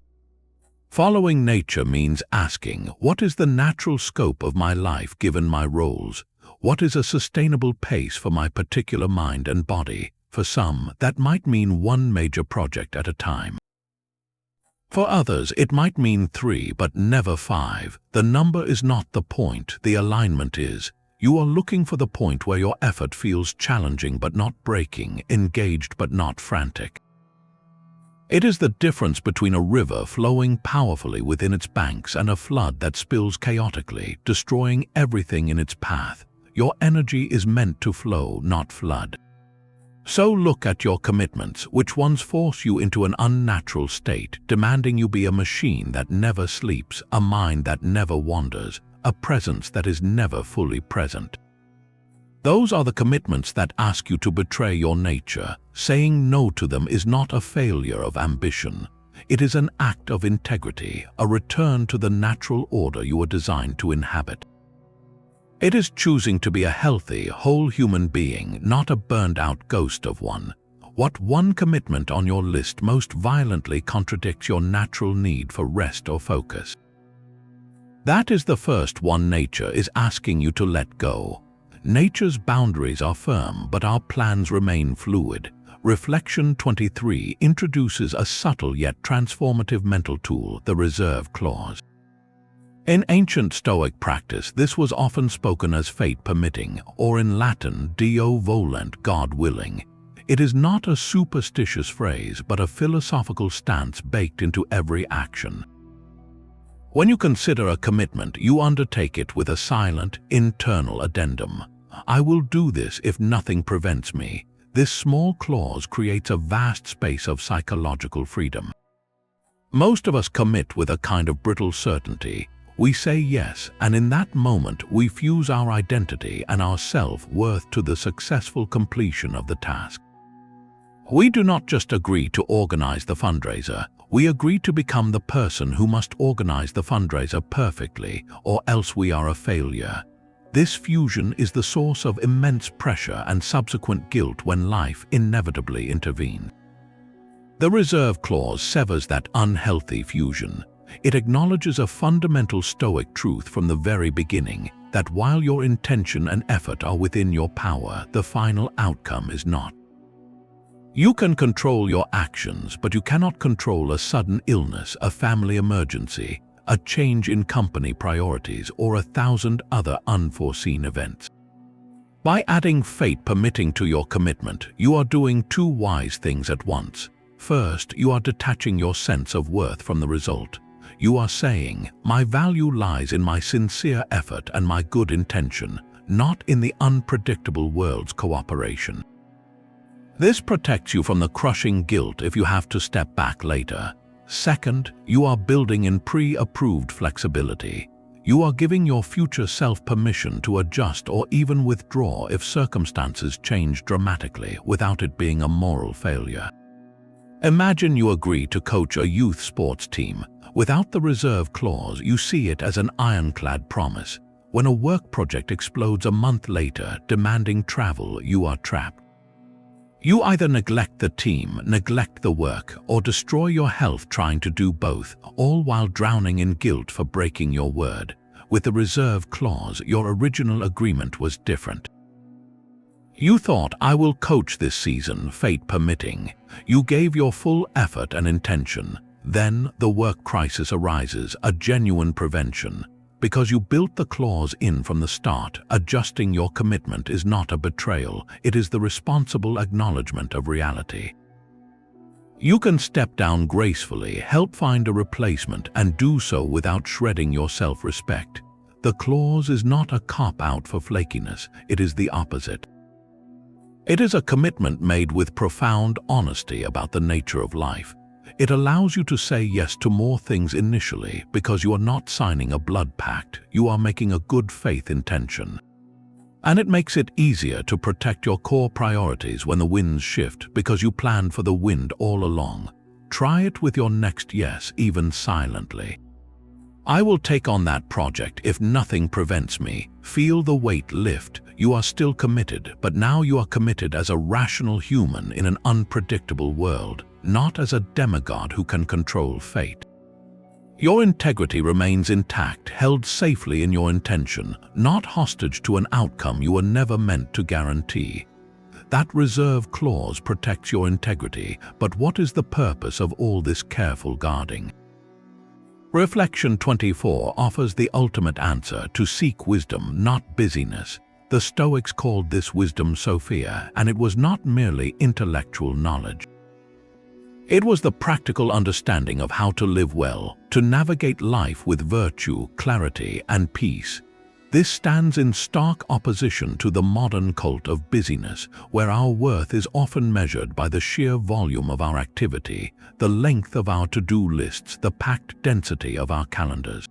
Following nature means asking, what is the natural scope of my life given my roles? What is a sustainable pace for my particular mind and body? For some, that might mean one major project at a time. For others, it might mean 3, but never 5. The number is not the point, the alignment is. You are looking for the point where your effort feels challenging but not breaking, engaged but not frantic. It is the difference between a river flowing powerfully within its banks and a flood that spills chaotically, destroying everything in its path. Your energy is meant to flow, not flood. So look at your commitments, which ones force you into an unnatural state, demanding you be a machine that never sleeps, a mind that never wanders, a presence that is never fully present. Those are the commitments that ask you to betray your nature. Saying no to them is not a failure of ambition. It is an act of integrity, a return to the natural order you were designed to inhabit. It is choosing to be a healthy, whole human being, not a burned-out ghost of one. What one commitment on your list most violently contradicts your natural need for rest or focus? That is the first one nature is asking you to let go. Nature's boundaries are firm, but our plans remain fluid. Reflection 23 introduces a subtle yet transformative mental tool, the reserve clause. In ancient Stoic practice, this was often spoken as fate permitting, or in Latin, Deo volent, God willing. It is not a superstitious phrase, but a philosophical stance baked into every action. When you consider a commitment, you undertake it with a silent, internal addendum. I will do this if nothing prevents me. This small clause creates a vast space of psychological freedom. Most of us commit with a kind of brittle certainty. We say yes, and in that moment we fuse our identity and our self-worth to the successful completion of the task. We do not just agree to organize the fundraiser, we agree to become the person who must organize the fundraiser perfectly, or else we are a failure. This fusion is the source of immense pressure and subsequent guilt when life inevitably intervenes. The reserve clause severs that unhealthy fusion. It acknowledges a fundamental Stoic truth from the very beginning, that while your intention and effort are within your power, the final outcome is not. You can control your actions, but you cannot control a sudden illness, a family emergency, a change in company priorities, or 1,000 other unforeseen events. By adding fate permitting to your commitment, you are doing 2 wise things at once. First, you are detaching your sense of worth from the result. You are saying, my value lies in my sincere effort and my good intention, not in the unpredictable world's cooperation. This protects you from the crushing guilt if you have to step back later. Second, you are building in pre-approved flexibility. You are giving your future self permission to adjust or even withdraw if circumstances change dramatically without it being a moral failure. Imagine you agree to coach a youth sports team. Without the reserve clause, you see it as an ironclad promise. When a work project explodes a month later, demanding travel, you are trapped. You either neglect the team, neglect the work, or destroy your health trying to do both, all while drowning in guilt for breaking your word. With the reserve clause, your original agreement was different. You thought, I will coach this season, fate permitting. You gave your full effort and intention. Then the work crisis arises, a genuine prevention. Because you built the clause in from the start, adjusting your commitment is not a betrayal, it is the responsible acknowledgement of reality. You can step down gracefully, help find a replacement, and do so without shredding your self-respect. The clause is not a cop-out for flakiness, it is the opposite. It is a commitment made with profound honesty about the nature of life. It allows you to say yes to more things initially because you are not signing a blood pact, you are making a good faith intention. And it makes it easier to protect your core priorities when the winds shift because you planned for the wind all along. Try it with your next yes, even silently. I will take on that project if nothing prevents me. Feel the weight lift. You are still committed, but now you are committed as a rational human in an unpredictable world, not as a demigod who can control fate. Your integrity remains intact, held safely in your intention, not hostage to an outcome you were never meant to guarantee. That reserve clause protects your integrity, but what is the purpose of all this careful guarding? Reflection 24 offers the ultimate answer: to seek wisdom, not busyness. The Stoics called this wisdom Sophia, and it was not merely intellectual knowledge. It was the practical understanding of how to live well, to navigate life with virtue, clarity, and peace. This stands in stark opposition to the modern cult of busyness, where our worth is often measured by the sheer volume of our activity, the length of our to-do lists, the packed density of our calendars.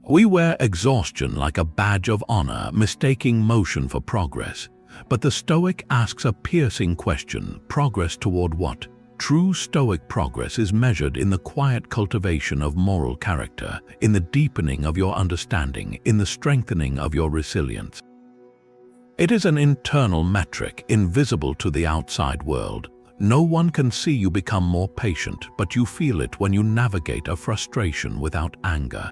We wear exhaustion like a badge of honor, mistaking motion for progress. But the Stoic asks a piercing question: progress toward what? True Stoic progress is measured in the quiet cultivation of moral character, in the deepening of your understanding, in the strengthening of your resilience. It is an internal metric, invisible to the outside world. No one can see you become more patient, but you feel it when you navigate a frustration without anger.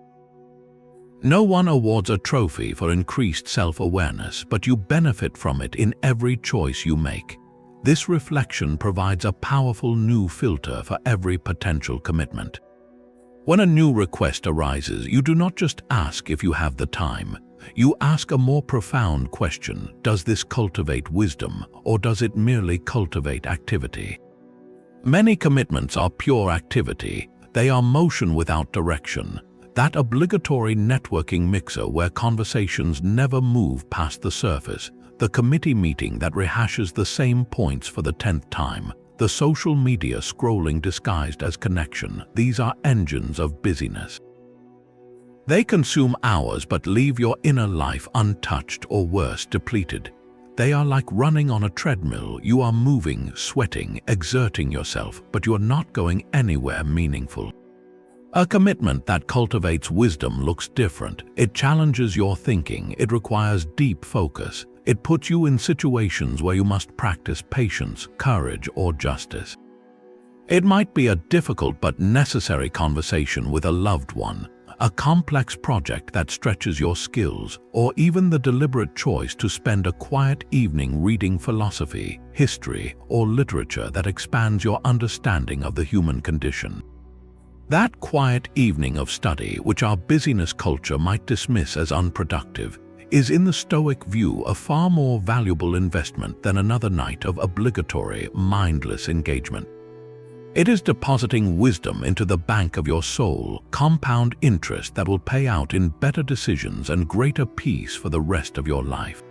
No one awards a trophy for increased self-awareness, but you benefit from it in every choice you make. This reflection provides a powerful new filter for every potential commitment. When a new request arises, you do not just ask if you have the time. You ask a more profound question: does this cultivate wisdom, or does it merely cultivate activity? Many commitments are pure activity. They are motion without direction. That obligatory networking mixer where conversations never move past the surface, the committee meeting that rehashes the same points for the 10th time, the social media scrolling disguised as connection. These are engines of busyness. They consume hours but leave your inner life untouched, or worse, depleted. They are like running on a treadmill. You are moving, sweating, exerting yourself, but you are not going anywhere meaningful. A commitment that cultivates wisdom looks different. It challenges your thinking. It requires deep focus. It puts you in situations where you must practice patience, courage, or justice. It might be a difficult but necessary conversation with a loved one, a complex project that stretches your skills, or even the deliberate choice to spend a quiet evening reading philosophy, history, or literature that expands your understanding of the human condition. That quiet evening of study, which our busyness culture might dismiss as unproductive, is in the Stoic view a far more valuable investment than another night of obligatory, mindless engagement. It is depositing wisdom into the bank of your soul, compound interest that will pay out in better decisions and greater peace for the rest of your life.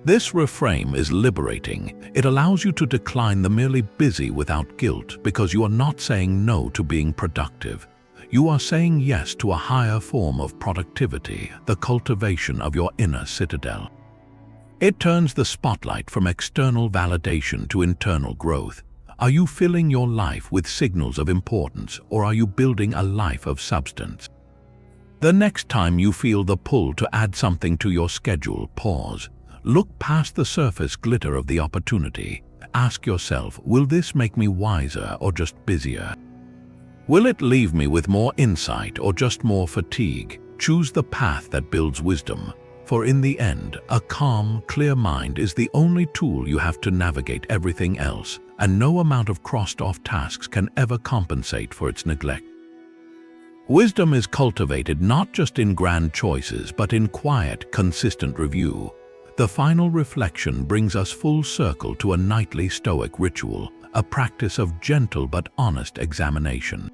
This reframe is liberating. It allows you to decline the merely busy without guilt because you are not saying no to being productive. You are saying yes to a higher form of productivity, the cultivation of your inner citadel. It turns the spotlight from external validation to internal growth. Are you filling your life with signals of importance, or are you building a life of substance? The next time you feel the pull to add something to your schedule, pause. Look past the surface glitter of the opportunity. Ask yourself, will this make me wiser or just busier? Will it leave me with more insight or just more fatigue? Choose the path that builds wisdom. For in the end, a calm, clear mind is the only tool you have to navigate everything else, and no amount of crossed-off tasks can ever compensate for its neglect. Wisdom is cultivated not just in grand choices, but in quiet, consistent review. The final reflection brings us full circle to a nightly Stoic ritual, a practice of gentle but honest examination.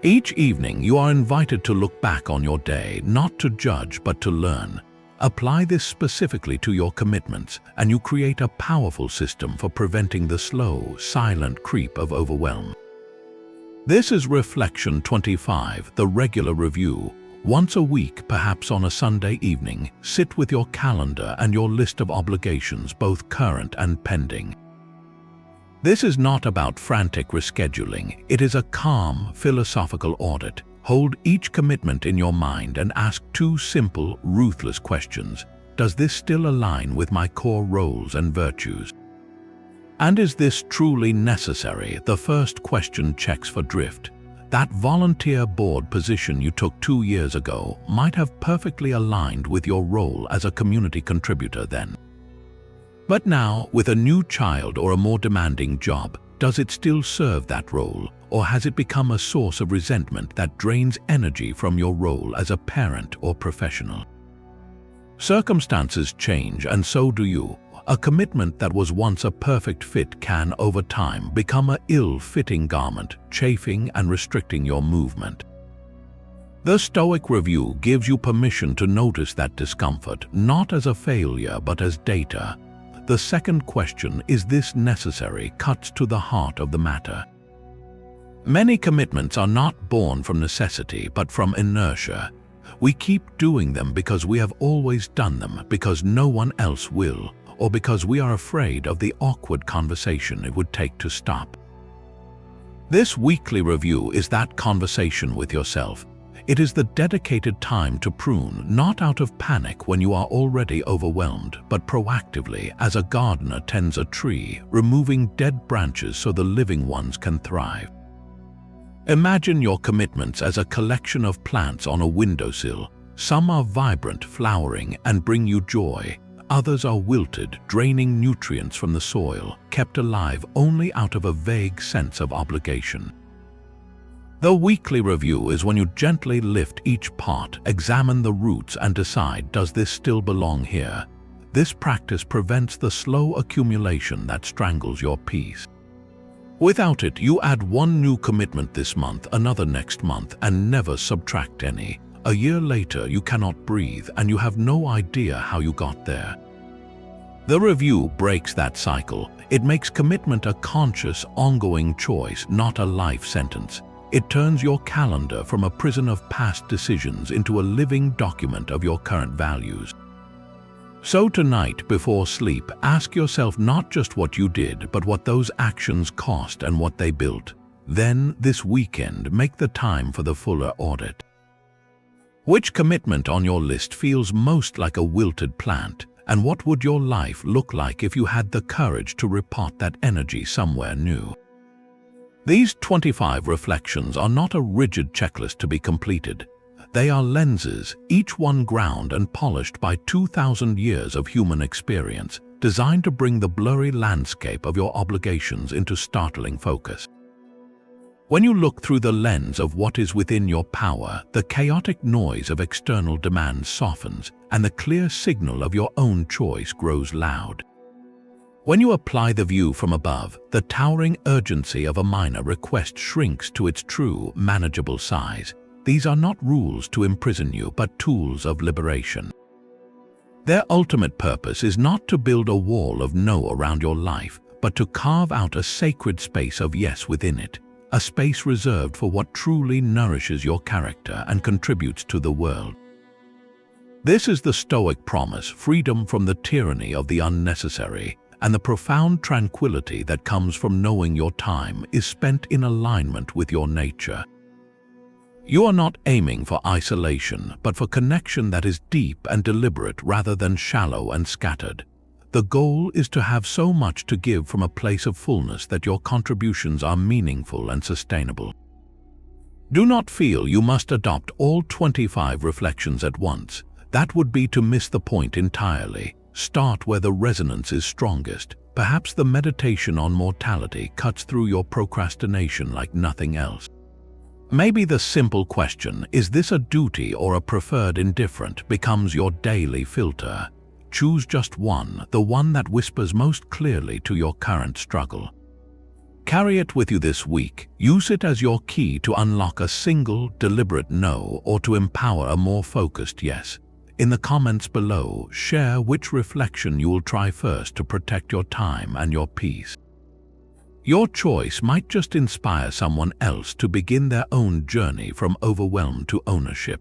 Each evening, you are invited to look back on your day, not to judge but to learn. Apply this specifically to your commitments, and you create a powerful system for preventing the slow, silent creep of overwhelm. This is Reflection 25, the regular review. Once a week, perhaps on a Sunday evening, sit with your calendar and your list of obligations, both current and pending. This is not about frantic rescheduling. It is a calm, philosophical audit. Hold each commitment in your mind and ask two simple, ruthless questions. Does this still align with my core roles and virtues? And is this truly necessary? The first question checks for drift. That volunteer board position you took 2 years ago might have perfectly aligned with your role as a community contributor then. But now, with a new child or a more demanding job, does it still serve that role, or has it become a source of resentment that drains energy from your role as a parent or professional? Circumstances change, and so do you. A commitment that was once a perfect fit can, over time, become an ill-fitting garment, chafing and restricting your movement. The Stoic review gives you permission to notice that discomfort, not as a failure but as data. The second question, is this necessary, cuts to the heart of the matter. Many commitments are not born from necessity but from inertia. We keep doing them because we have always done them, because no one else will, or because we are afraid of the awkward conversation it would take to stop. This weekly review is that conversation with yourself. It is the dedicated time to prune, not out of panic when you are already overwhelmed, but proactively, as a gardener tends a tree, removing dead branches so the living ones can thrive. Imagine your commitments as a collection of plants on a windowsill. Some are vibrant, flowering, and bring you joy. Others are wilted, draining nutrients from the soil, kept alive only out of a vague sense of obligation. The weekly review is when you gently lift each pot, examine the roots, and decide, does this still belong here? This practice prevents the slow accumulation that strangles your peace. Without it, you add one new commitment this month, another next month, and never subtract any. A year later, you cannot breathe, and you have no idea how you got there. The review breaks that cycle. It makes commitment a conscious, ongoing choice, not a life sentence. It turns your calendar from a prison of past decisions into a living document of your current values. So tonight, before sleep, ask yourself not just what you did, but what those actions cost and what they built. Then, this weekend, make the time for the fuller audit. Which commitment on your list feels most like a wilted plant? And what would your life look like if you had the courage to repot that energy somewhere new? These 25 reflections are not a rigid checklist to be completed. They are lenses, each one ground and polished by 2,000 years of human experience, designed to bring the blurry landscape of your obligations into startling focus. When you look through the lens of what is within your power, the chaotic noise of external demands softens, and the clear signal of your own choice grows loud. When you apply the view from above, the towering urgency of a minor request shrinks to its true, manageable size. These are not rules to imprison you, but tools of liberation. Their ultimate purpose is not to build a wall of no around your life, but to carve out a sacred space of yes within it, a space reserved for what truly nourishes your character and contributes to the world. This is the Stoic promise: freedom from the tyranny of the unnecessary, and the profound tranquility that comes from knowing your time is spent in alignment with your nature. You are not aiming for isolation, but for connection that is deep and deliberate rather than shallow and scattered. The goal is to have so much to give from a place of fullness that your contributions are meaningful and sustainable. Do not feel you must adopt all 25 reflections at once. That would be to miss the point entirely. Start where the resonance is strongest. Perhaps the meditation on mortality cuts through your procrastination like nothing else. Maybe the simple question, "Is this a duty or a preferred indifferent?" becomes your daily filter. Choose just one, the one that whispers most clearly to your current struggle. Carry it with you this week. Use it as your key to unlock a single, deliberate no, or to empower a more focused yes. In the comments below, share which reflection you will try first to protect your time and your peace. Your choice might just inspire someone else to begin their own journey from overwhelm to ownership.